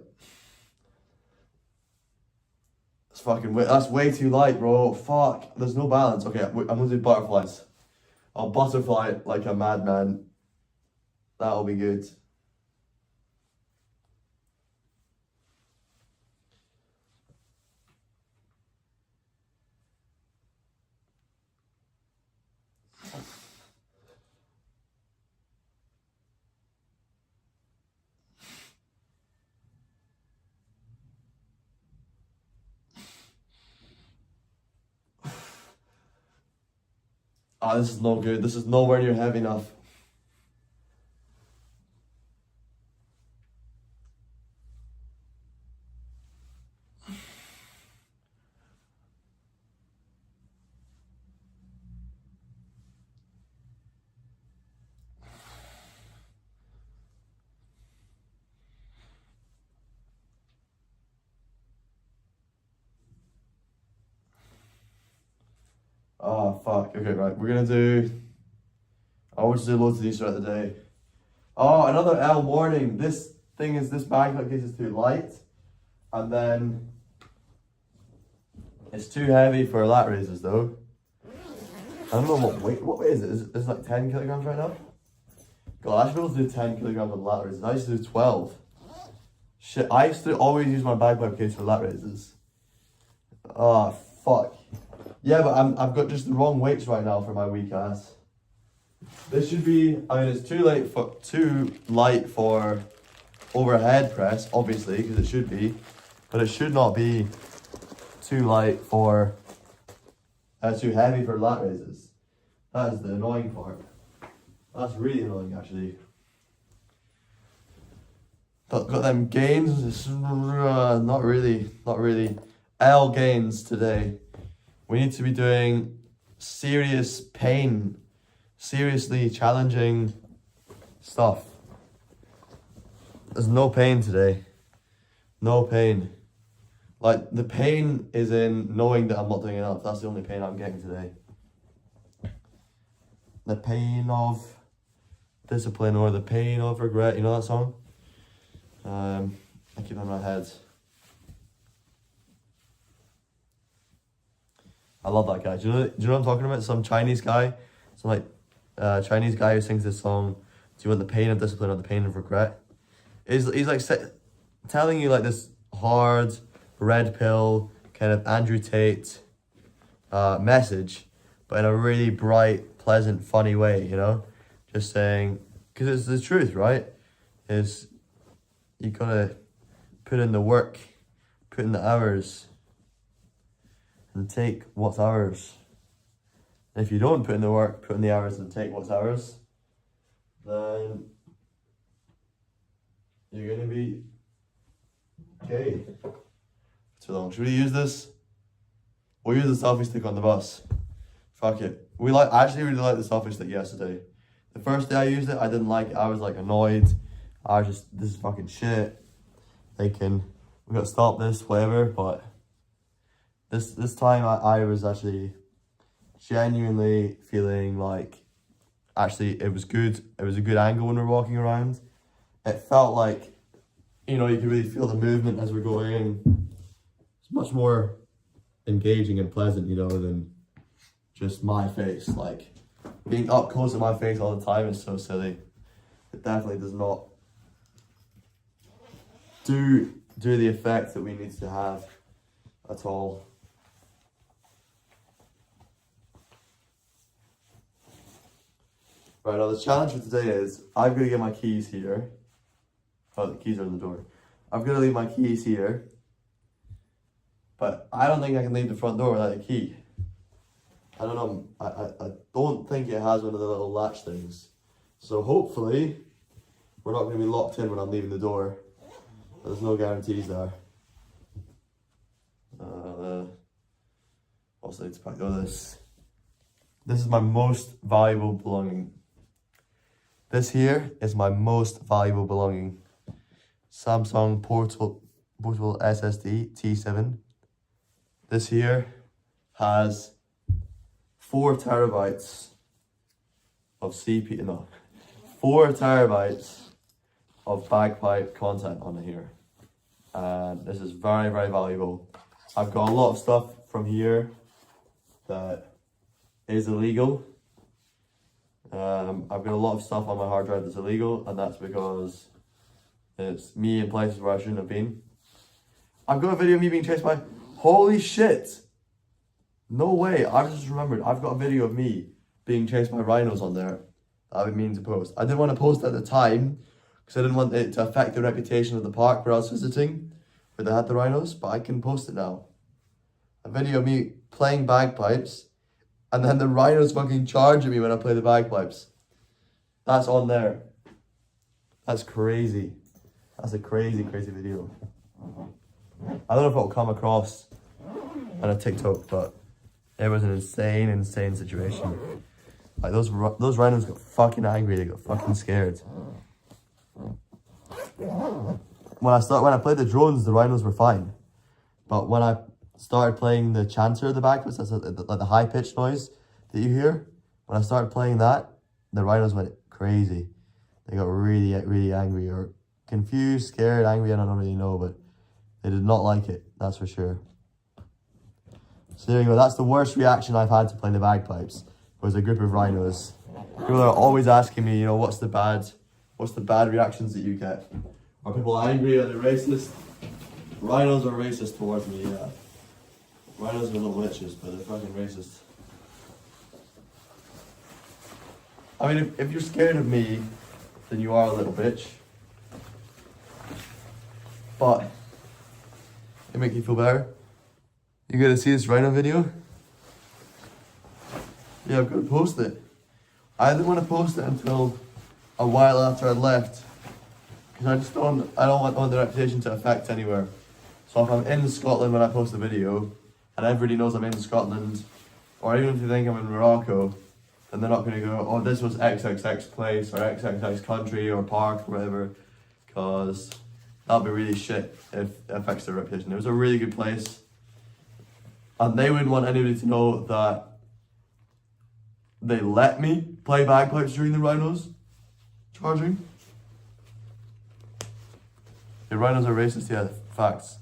That's way too light, bro. Fuck. There's no balance. Okay, I'm gonna do butterflies. I'll butterfly like a madman. That'll be good. Oh, this is no good. This is nowhere near heavy enough. Oh, fuck. Okay, right. We're gonna do... I want to do loads of these throughout the day. Oh, another L warning. This bagpipe case is too light. And then... it's too heavy for lat raises, though. I don't know what weight is it? Is it like 10 kilograms right now? God, I should be able to do 10 kilograms on lat raises. I used to do 12. Shit, I used to always use my bagpipe case for lat raises. Oh, fuck. Yeah, but I've got just the wrong weights right now for my weak ass. This should be, I mean, it's too light for overhead press, obviously, because it should be. But it should not be too light for, too heavy for lat raises. That is the annoying part. That's really annoying, actually. Got them gains, not really. L gains today. We need to be doing serious pain, seriously challenging stuff. There's no pain today. No pain. Like, the pain is in knowing that I'm not doing enough. That's the only pain I'm getting today. The pain of discipline or the pain of regret. You know that song? I keep it in my head. I love that guy. Do you know what I'm talking about? Some Chinese guy. Some Chinese guy who sings this song. Do you want the pain of discipline or the pain of regret? He's like telling you like this hard, red pill, kind of Andrew Tate message, but in a really bright, pleasant, funny way, you know? Just saying, because it's the truth, right? Is you gotta put in the work, put in the hours, and take what's ours. And if you don't put in the work, put in the hours, and take what's ours, then you're gonna be okay. Too long. Should we use this? We'll use the selfie stick on the bus. Fuck it. I actually really liked the selfie stick yesterday. The first day I used it, I didn't like it. I was like annoyed. I was just, this is fucking shit. Thinking, we got to stop this, whatever, but this time I was actually genuinely feeling like actually it was good. It was a good angle when we were walking around. It felt like, you know, you could really feel the movement as we're going in. It's much more engaging and pleasant, you know, than just my face. Like, being up close to my face all the time is so silly. It definitely does not do the effect that we need to have at all. Right, now the challenge for today is I've got to get my keys here. Oh, the keys are in the door. I've got to leave my keys here. But I don't think I can leave the front door without a key. I don't know, I don't think it has one of the little latch things. So hopefully, we're not going to be locked in when I'm leaving the door. But there's no guarantees there. Also need to pack all this. This is my most valuable belonging. This here is my most valuable belonging. Samsung portable SSD T7. This here has 4 terabytes of 4 terabytes of bagpipe content on here. And this is very, very valuable. I've got a lot of stuff from here that is illegal. I've got a lot of stuff on my hard drive that's illegal, and that's because it's me in places where I shouldn't have been. I've got a video of me being chased by... Holy shit! No way, I just remembered. I've got a video of me being chased by rhinos on there that I've been meaning to post. I didn't want to post at the time because I didn't want it to affect the reputation of the park where I was visiting, where they had the rhinos, but I can post it now. A video of me playing bagpipes and then the rhinos fucking charging me when I play the bagpipes. That's on there. That's crazy. That's a crazy, crazy video. I don't know if it'll come across on a TikTok, but it was an insane, insane situation. Like those rhinos got fucking angry. They got fucking scared. When I played the drones, the rhinos were fine, but when I started playing the chanter, the bagpipes, that's like the high pitched noise that you hear. When I started playing that, the rhinos went crazy. They got really, really angry or confused, scared, angry. I don't really know, but they did not like it. That's for sure. So there you go. That's the worst reaction I've had to playing the bagpipes. Was a group of rhinos. People are always asking me, you know, what's the bad reactions that you get? Are people angry? Are they racist? Rhinos are racist towards me, yeah. Rhinos are little witches, but they're fucking racist. I mean, if you're scared of me, then you are a little bitch. But it make you feel better. You gotta see this rhino video? Yeah, I've got to post it. I didn't want to post it until a while after I left. Because I don't want the reputation to affect anywhere. So if I'm in Scotland when I post the video, and everybody knows I'm in Scotland, or even if they think I'm in Morocco, then they're not going to go, oh, this was XXX place, or XXX country, or park, or whatever. Because that'll be really shit if it affects their reputation. It was a really good place. And they wouldn't want anybody to know that they let me play bagpipes during the rhinos charging. The rhinos are racist, yeah, facts.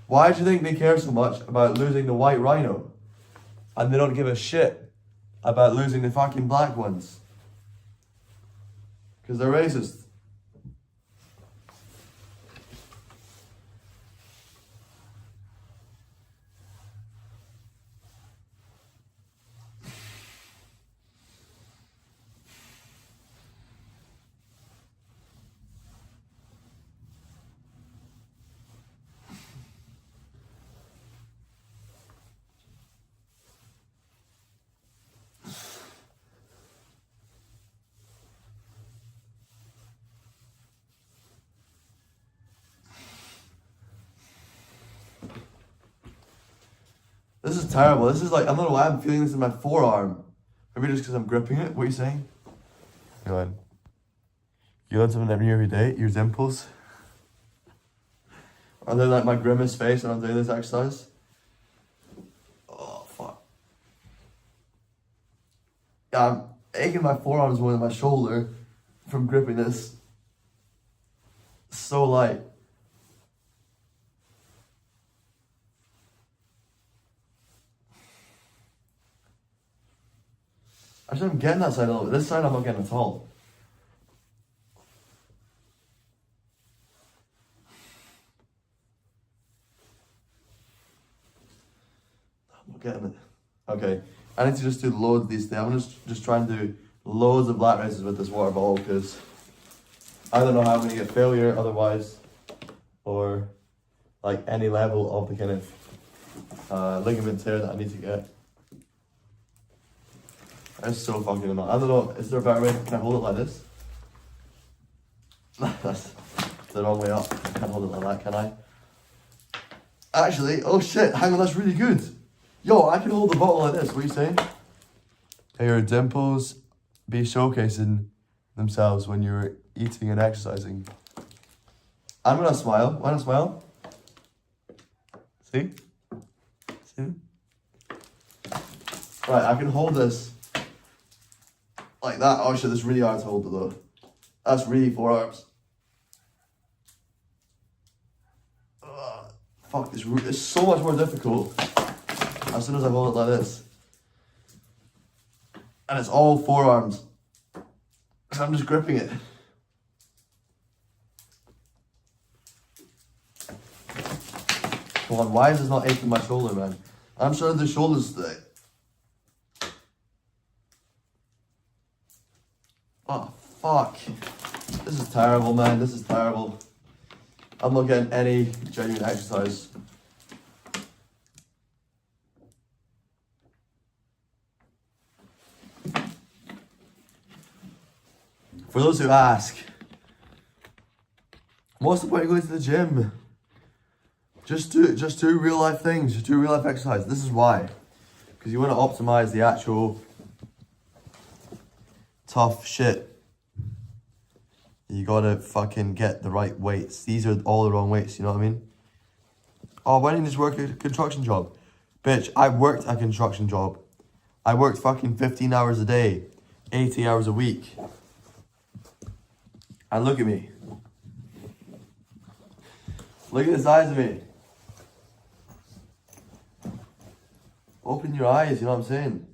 Why do you think they care so much about losing the white rhino? And they don't give a shit about losing the fucking black ones? Because they're racist. This is terrible. This is like, I don't know why I'm feeling this in my forearm. Maybe just because I'm gripping it. What are you saying? Go on. You learn something every day, your dimples. And then like my grimace face when I'm doing this exercise. Oh fuck. Yeah, I'm aching my forearms more than my shoulder from gripping this so light. Actually, I'm getting that side a little bit. This side I'm not getting at all. I'm not getting it. Okay, I need to just do loads of these things. I'm just trying to do loads of lat raises with this water bottle because I don't know how I'm going to get failure otherwise, or like any level of the kind of ligament tear that I need to get. It's so fucking annoying. I don't know, is there a better way? Can I hold it like this? That's the wrong way up. I can't hold it like that, can I? Actually, oh shit, hang on, that's really good. Yo, I can hold the bottle like this, what are you saying? May your dimples be showcasing themselves when you're eating and exercising. I'm gonna smile. Wanna smile? See? See? Right, I can hold this like that. Oh shit, this is really hard to hold it though. That's really forearms. Fuck, it's so much more difficult as soon as I hold it like this. And it's all forearms. So I'm just gripping it. Come on, why is this not aching my shoulder, man? I'm sure the shoulders. Oh, fuck. This is terrible, man. This is terrible. I'm not getting any genuine exercise. For those who ask, what's the point of going to the gym? Just do real life things. Just do real life exercise. This is why. Because you want to optimize the actual tough shit. You gotta fucking get the right weights. These are all the wrong weights, you know what I mean? Oh, why didn't you just work a construction job? Bitch, I worked a construction job. I worked fucking 15 hours a day, 80 hours a week. And look at me. Look at the size of me. Open your eyes, you know what I'm saying?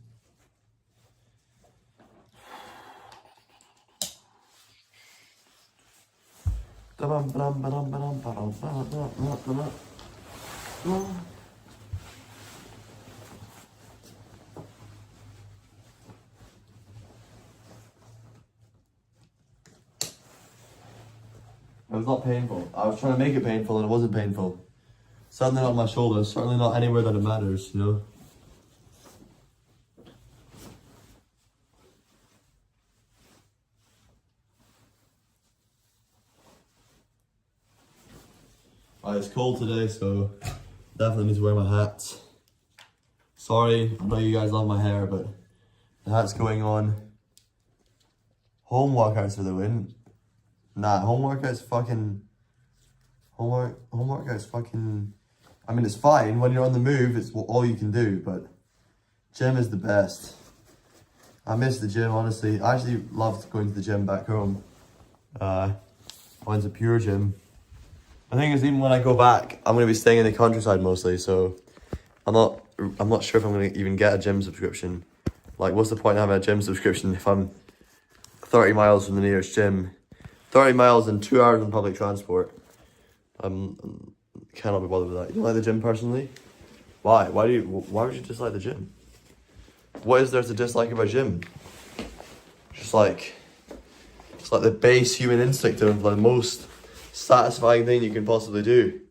It was not painful. I was trying to make it painful and it wasn't painful. Certainly not on my shoulders, certainly not anywhere that it matters, you know? It's cold today, so definitely need to wear my hat. Sorry, I know you guys love my hair, but the hat's going on. Home workouts are the win. Nah, home workouts fucking... Home workouts fucking... I mean, it's fine. When you're on the move, it's all you can do, but gym is the best. I miss the gym, honestly. I actually loved going to the gym back home. I went to Pure Gym. The thing is, even when I go back, I'm going to be staying in the countryside mostly, so I'm not sure if I'm going to even get a gym subscription. Like, what's the point of having a gym subscription if I'm 30 miles from the nearest gym? 30 miles and 2 hours on public transport. Cannot be bothered with that. You don't like the gym personally? Why? Why would you dislike the gym? What is there to dislike about gym? Just like the base human instinct of the most satisfying thing you can possibly do.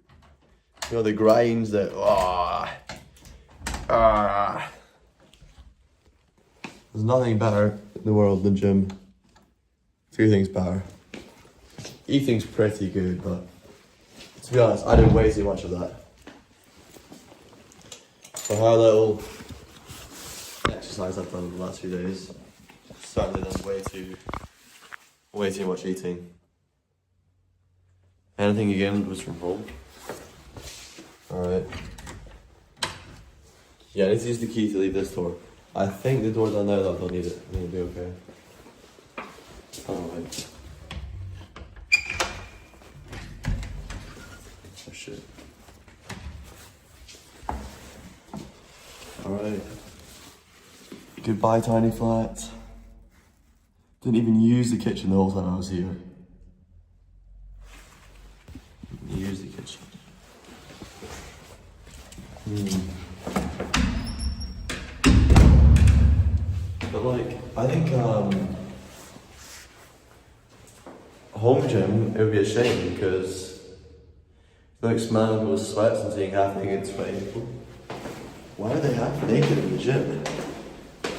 You know, the grinds, the There's nothing better in the world than gym. A few things better. Eating's pretty good, but to be honest, I did way too much of that. For how little exercise I've done in the last few days, certainly done way too much eating. Anything you gained was from home. Alright. Yeah, I need to use the key to leave this door. I think the door's on there though, I don't need it. I think it'll be okay. Alright. Oh shit. Alright. Goodbye, tiny flat. Didn't even use the kitchen the whole time I was here. Didn't use the kitchen. But like, I think home gym, it would be a shame because like smelling people's sweats and seeing half naked sweaty people. Why are they half naked in the gym?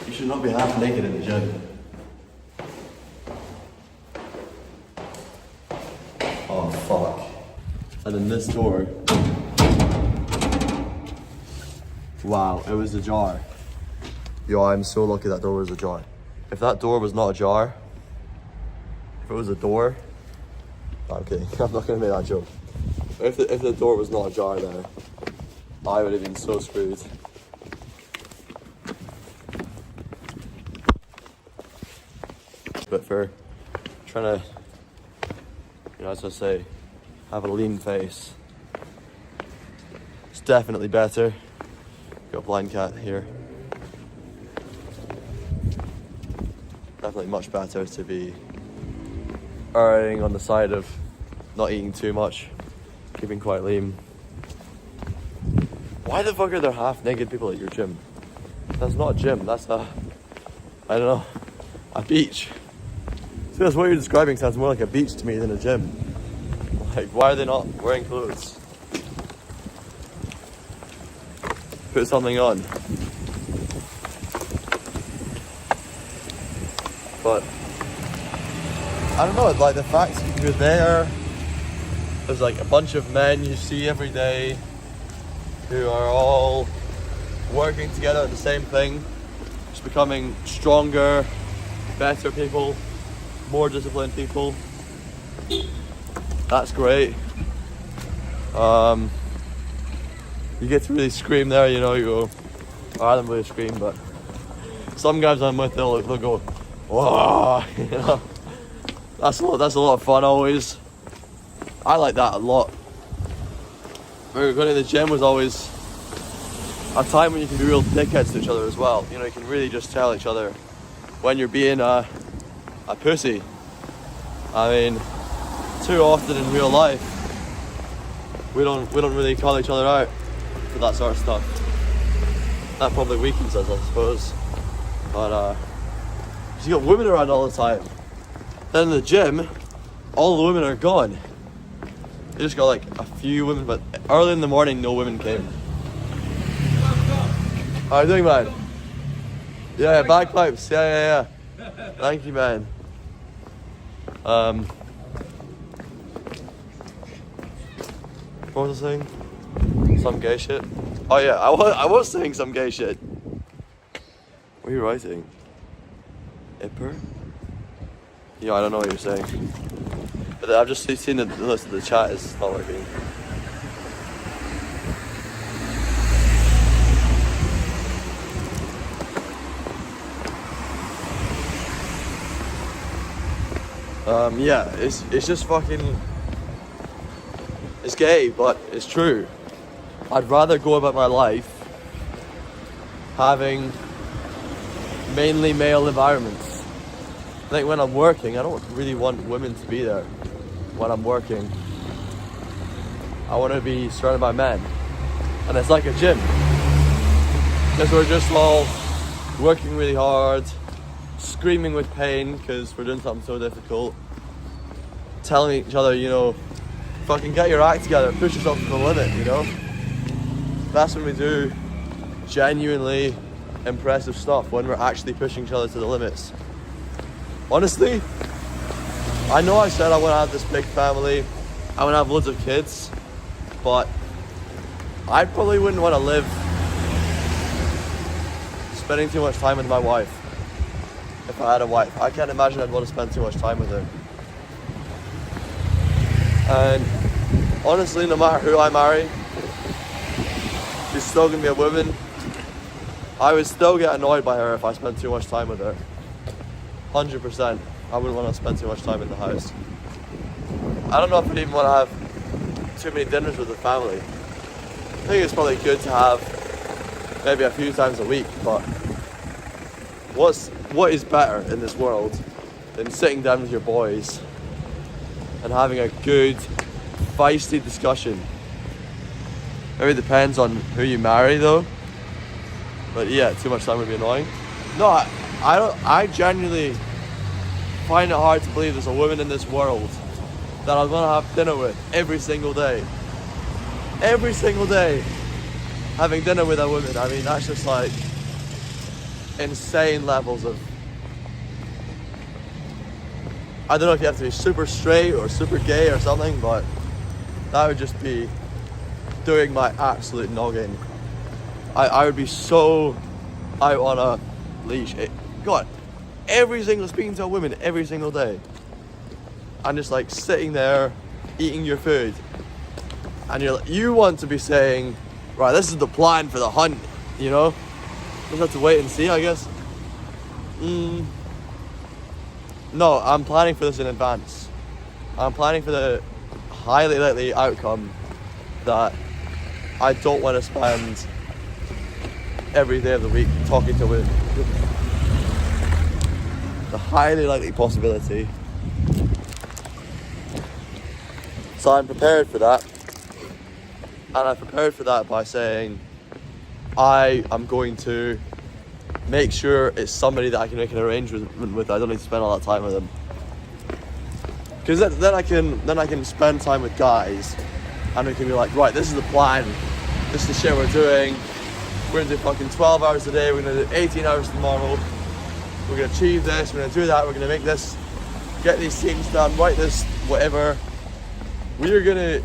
You should not be half naked in the gym. Oh fuck. And then this door. Wow, it was ajar. Yo, I'm so lucky that door was ajar. If that door was not ajar, if it was a door, no, I'm kidding, I'm not gonna make that joke. If the door was not ajar there, I would have been so screwed. But for trying to, you know, as I say, have a lean face, it's definitely better. Got a blind cat here. Definitely much better to be erring on the side of not eating too much, keeping quite lean. Why the fuck are there half naked people at your gym? That's not a gym, that's a, I don't know, a beach. See, that's what you're describing sounds more like a beach to me than a gym. Like, why are they not wearing clothes? Put something on. But I don't know, like the fact you're there, there's like a bunch of men you see every day who are all working together at the same thing, just becoming stronger, better people, more disciplined people. That's great. You get to really scream there, you know, you go, I don't really scream, but some guys I'm with, they'll go, whoa, you know. That's a lot of fun always. I like that a lot. Going to the gym was always a time when you can be real dickheads to each other as well. You know, you can really just tell each other when you're being a pussy. I mean, too often in real life, we don't really call each other out for that sort of stuff. That probably weakens us, I suppose. But you got women around all the time. Then in the gym, all the women are gone. You just got like a few women, but early in the morning, no women came. How are you doing, man? Yeah, bagpipes. Yeah. Thank you, man. What was I saying? Some gay shit? Oh yeah, I was saying some gay shit. What are you writing? Ipper? Yeah, I don't know what you're saying. But I've just seen the chat is not working. Yeah, it's just fucking, it's gay, but it's true. I'd rather go about my life having mainly male environments. Like when I'm working, I don't really want women to be there when I'm working. I want to be surrounded by men. And it's like a gym. Because we're just all working really hard, screaming with pain because we're doing something so difficult, telling each other, you know, fucking get your act together, push yourself to the limit, you know? That's when we do genuinely impressive stuff, when we're actually pushing each other to the limits. Honestly, I know I said I want to have this big family, I want to have loads of kids, but I probably wouldn't want to live spending too much time with my wife. If I had a wife, I can't imagine I'd want to spend too much time with her. And honestly, no matter who I marry, still gonna be a woman. I would still get annoyed by her if I spent too much time with her. 100%. I wouldn't want to spend too much time in the house. I don't know if I'd even want to have too many dinners with the family. I think it's probably good to have maybe a few times a week, but what is better in this world than sitting down with your boys and having a good, feisty discussion? Maybe it depends on who you marry though. But yeah, too much time would be annoying. No, I genuinely find it hard to believe there's a woman in this world that I'm gonna have dinner with every single day. Every single day, having dinner with a woman. I mean, that's just like insane levels of, I don't know if you have to be super straight or super gay or something, but that would just be doing my absolute noggin. I would be so out on a leash. God, speaking to a woman every single day. And just like sitting there, eating your food. And you want to be saying, right, this is the plan for the hunt, you know? Just have to wait and see, I guess. No, I'm planning for this in advance. I'm planning for the highly likely outcome that I don't want to spend every day of the week talking to women. The highly likely possibility. So I'm prepared for that. And I prepared for that by saying I am going to make sure it's somebody that I can make an arrangement with. I don't need to spend all that time with them. Because then I can spend time with guys and we can be like, right, this is the plan. This is the shit we're doing. We're gonna do fucking 12 hours a day. We're gonna do 18 hours tomorrow. We're gonna achieve this. We're gonna do that. We're gonna make this, get these teams done, write this, whatever. We are gonna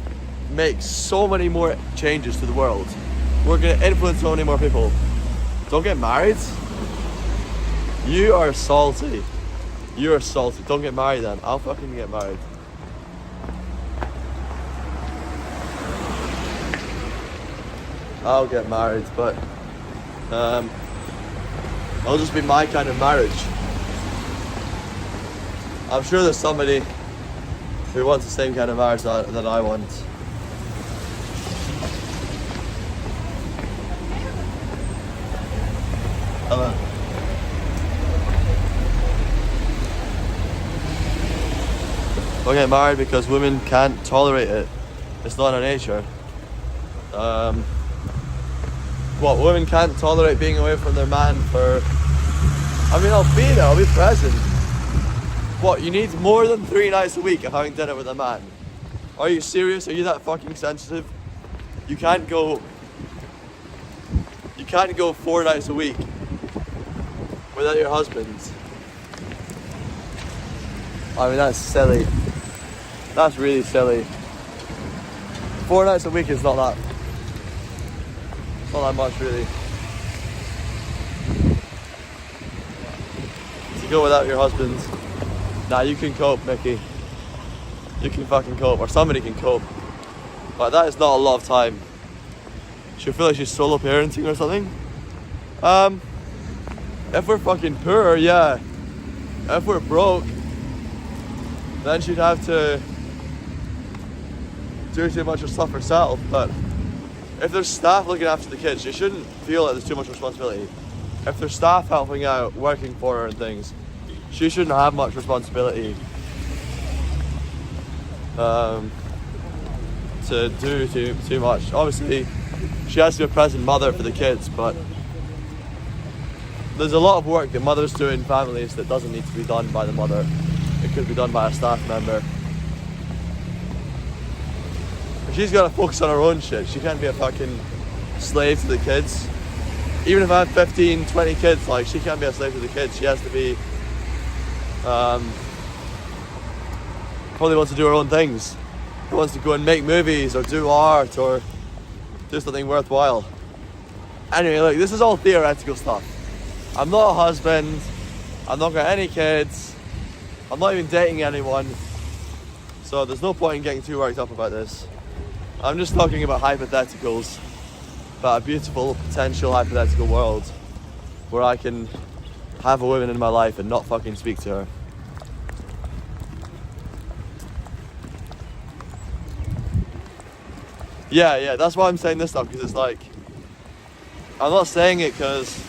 make so many more changes to the world. We're gonna influence so many more people. Don't get married. You are salty. You are salty. Don't get married then. I'll fucking get married. I'll get married, but it'll just be my kind of marriage. I'm sure there's somebody who wants the same kind of marriage that I want. Hello. Don't get married because women can't tolerate it. It's not in our nature. What, women can't tolerate being away from their man for... I mean, I'll be there, I'll be present. What, you need more than 3 nights a week of having dinner with a man? Are you serious? Are you that fucking sensitive? You can't go 4 nights a week without your husband. I mean, that's silly. That's really silly. 4 nights a week is not that much, really. To go without your husband. Nah, you can cope, Mickey. You can fucking cope, or somebody can cope. But that is not a lot of time. She'll feel like she's solo parenting or something. If we're fucking poor, yeah. If we're broke, then she'd have to do too much of stuff herself. But if there's staff looking after the kids, she shouldn't feel like there's too much responsibility. If there's staff helping out, working for her and things, she shouldn't have much responsibility to do too much. Obviously, she has to be a present mother for the kids, but there's a lot of work that mothers do in families that doesn't need to be done by the mother. It could be done by a staff member. She's got to focus on her own shit. She can't be a fucking slave to the kids. Even if I have 15, 20 kids, like, she can't be a slave to the kids. She has to be, probably wants to do her own things. She wants to go and make movies or do art or do something worthwhile. Anyway, look, this is all theoretical stuff. I'm not a husband. I've not got any kids. I'm not even dating anyone. So there's no point in getting too worked up about this. I'm just talking about hypotheticals. about a beautiful, potential, hypothetical world where I can have a woman in my life and not fucking speak to her. Yeah, that's why I'm saying this stuff, because it's like, I'm not saying it because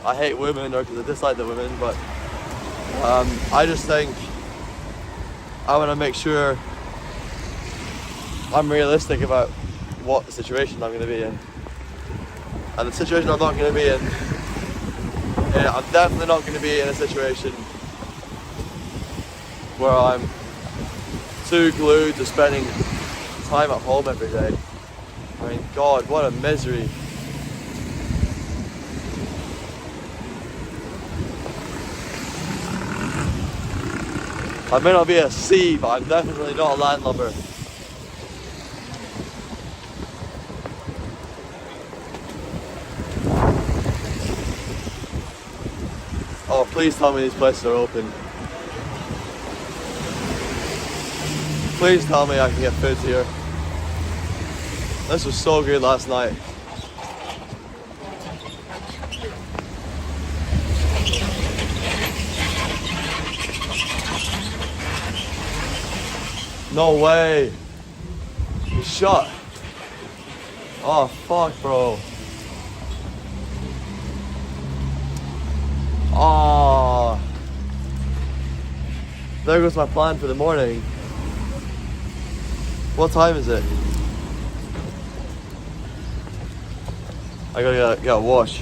I hate women or because I dislike the women, but I just think I want to make sure I'm realistic about what situation I'm going to be in. And the situation I'm not going to be in, I'm definitely not going to be in a situation where I'm too glued to spending time at home every day. I mean, God, what a misery. I may not be a C, but I'm definitely not a landlubber. Oh, please tell me these places are open. Please tell me I can get food here. This was so good last night. No way. He's shot. Oh, fuck, bro. Oh. There goes my plan for the morning. What time is it? I gotta get a wash.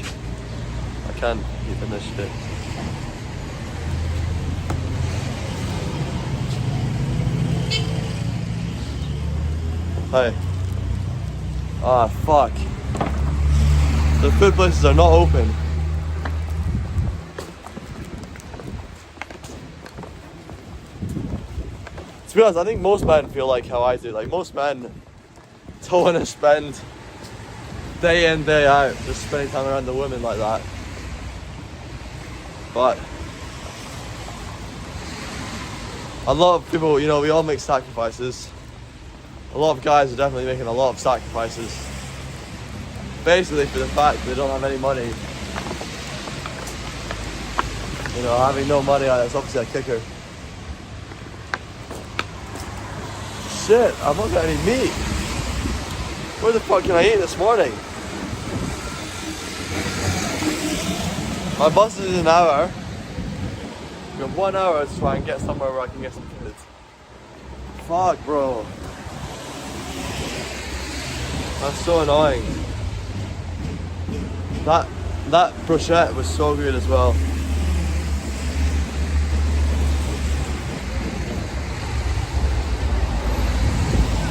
I can't keep in this shit. Hey. Ah, fuck. The food places are not open. To be honest, I think most men feel like how I do. Like, most men don't want to spend day in, day out just spending time around the women like that. But a lot of people, you know, we all make sacrifices. A lot of guys are definitely making a lot of sacrifices. Basically for the fact they don't have any money. You know, having no money, that's obviously a kicker. Shit, I've not got any meat. Where the fuck can I eat this morning? My bus is in an hour. We have 1 hour to try and get somewhere where I can get some food. Fuck, bro. That's so annoying. That brochette was so good as well.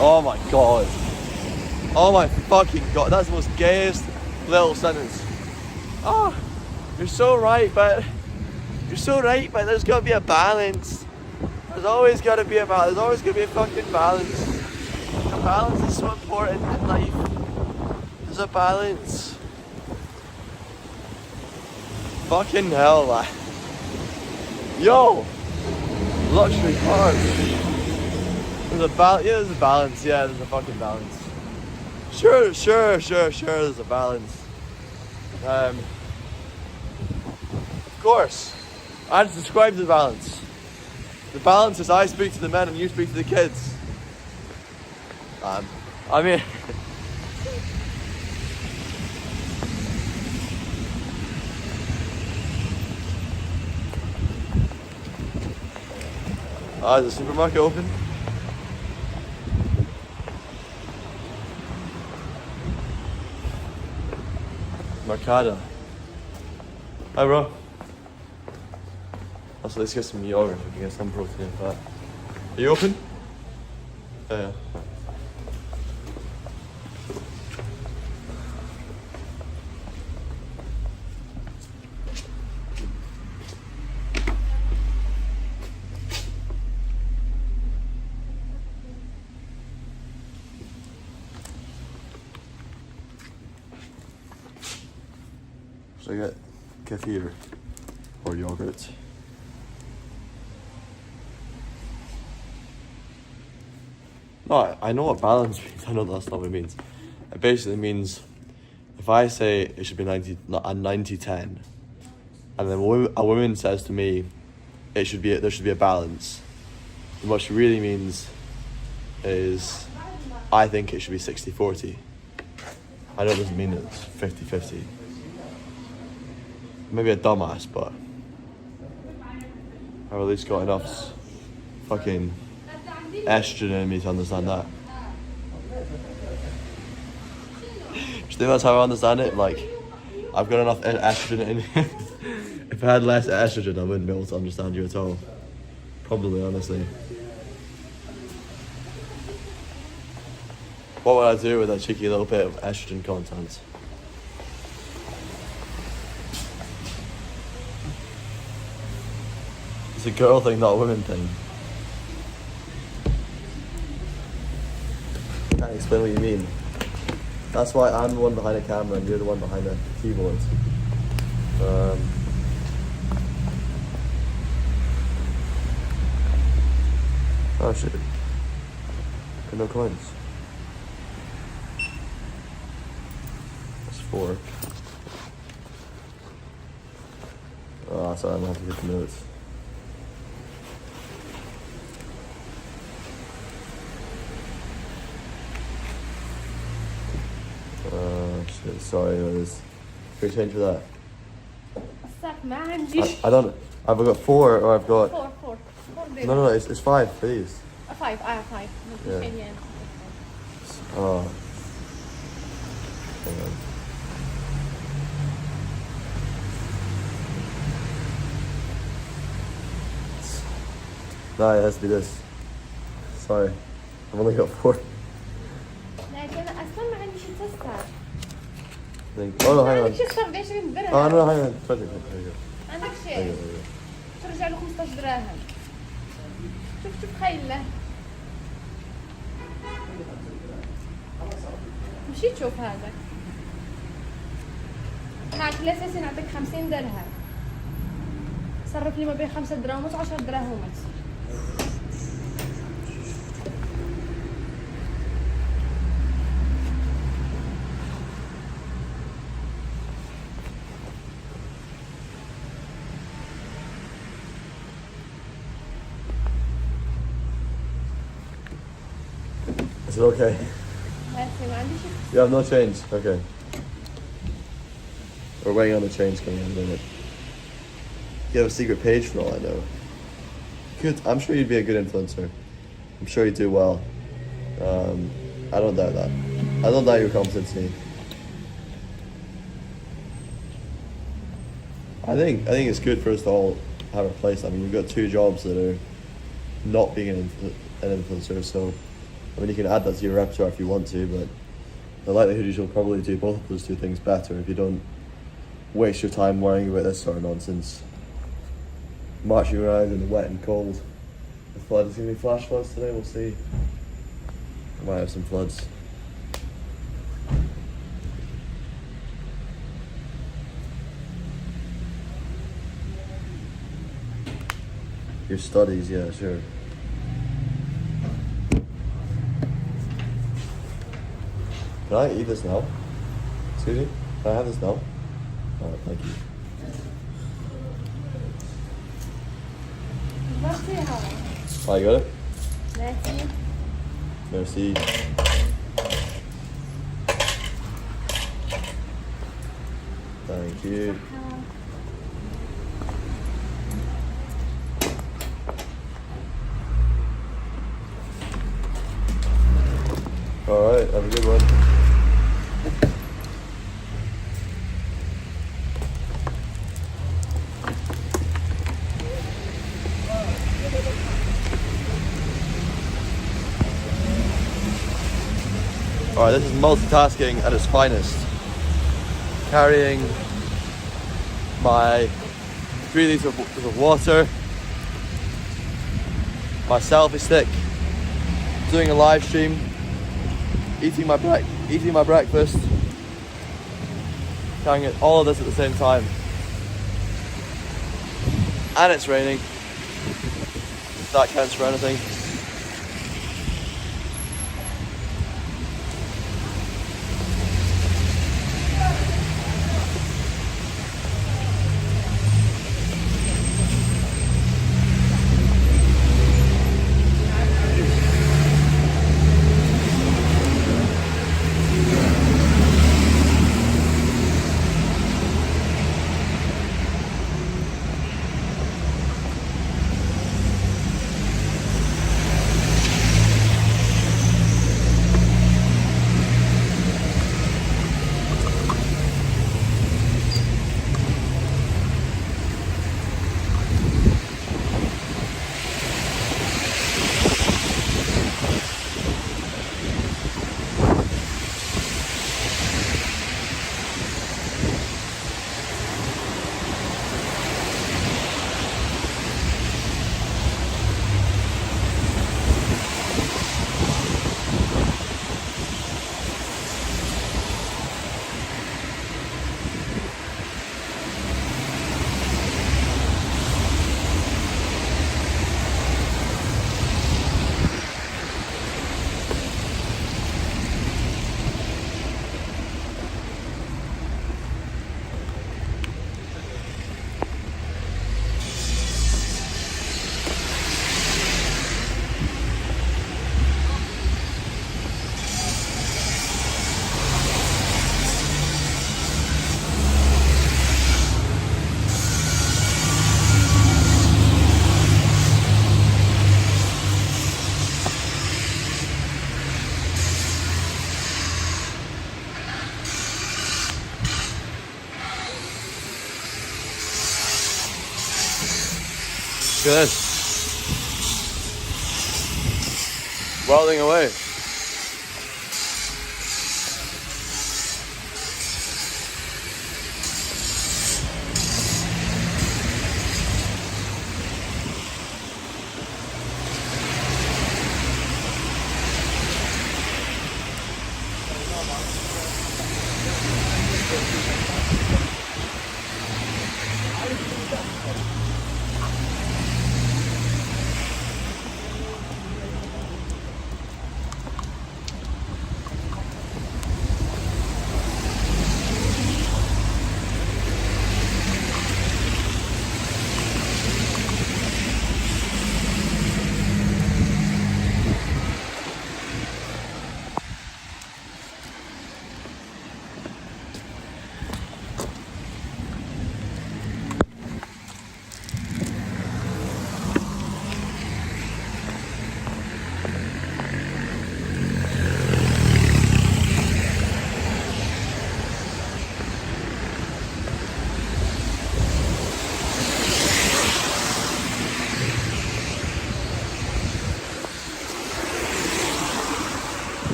Oh my god. Oh my fucking god. That's the most gayest little sentence. Oh, you're so right, but there's gotta be a balance. There's always gotta be a balance. There's always gonna be a fucking balance. The balance is so important in life. There's a balance. Fucking hell, man. Yo! Luxury cars. There's a balance. Yeah, there's a balance. Yeah, there's a fucking balance. Sure, there's a balance. Of course. I just described the balance. The balance is I speak to the men and you speak to the kids. I mean... is the supermarket open? Michaela. Hi, bro. Also, let's get some yogurt so we can get some protein and fat. Are you open? Yeah. So I get kefir or yogurt. No, I know what balance means. I know that's not what it means. It basically means if I say it should be 90-10, and then a woman says to me, there should be a balance, and what she really means is, I think it should be 60-40. I know it doesn't mean it's 50-50. Maybe a dumbass, but I've at least got enough fucking estrogen in me to understand that. Do you think that's how I understand it? Like, I've got enough estrogen in me. If I had less estrogen, I wouldn't be able to understand you at all. Probably, honestly. What would I do with a cheeky little bit of estrogen content? It's a girl thing, not a women thing. Can't explain what you mean. That's why I'm the one behind the camera and you're the one behind the keyboard. Oh shit. Got no coins. That's 4. Oh, sorry, I'm gonna have to get the notes. Shit, sorry, it was. Can we change for that? I don't. Have I got 4 or I've got. 4. No, it's 5 for these. 5, I have 5. Yeah. Oh. Hang on. No, it has to be this. Sorry. I've only got 4. Oh no, hang on. Oh no, hang on. 20. There you go. عندك شيء ترجع له 15 دراهم. شوف خيله مشي تشوف هذا هاك لسه نعطيك 50 درهم صرف لي ما بين 5 دراهم و 10 دراهم. Is it okay? You have no change? Okay. We're waiting on the change coming in a minute. You have a secret page for all I know. Good. I'm sure you'd be a good influencer. I'm sure you'd do well. I don't doubt that. I don't doubt your competency. I think it's good for us to all have a place. I mean, you've got 2 jobs that are not being an influencer, so I mean, you can add that to your repertoire if you want to, but the likelihood is you'll probably do both of those 2 things better if you don't waste your time worrying about this sort of nonsense. Marching around in the wet and cold. The flood is going to be flash floods today, we'll see. I might have some floods. Your studies, yeah, sure. Can I eat this now? Excuse me? Can I have this now? Alright, thank you. Oh, you got it? Merci. Merci. Thank you. Alright, have a good one. Alright, this is multitasking at its finest. Carrying my 3 litres of water, my selfie stick, doing a live stream, eating my breakfast, carrying all of this at the same time. And it's raining. If that counts for anything. at this. Welding away.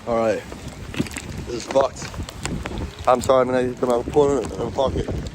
Alright, this is fucked. I'm sorry, I'm gonna put my phone in my pocket.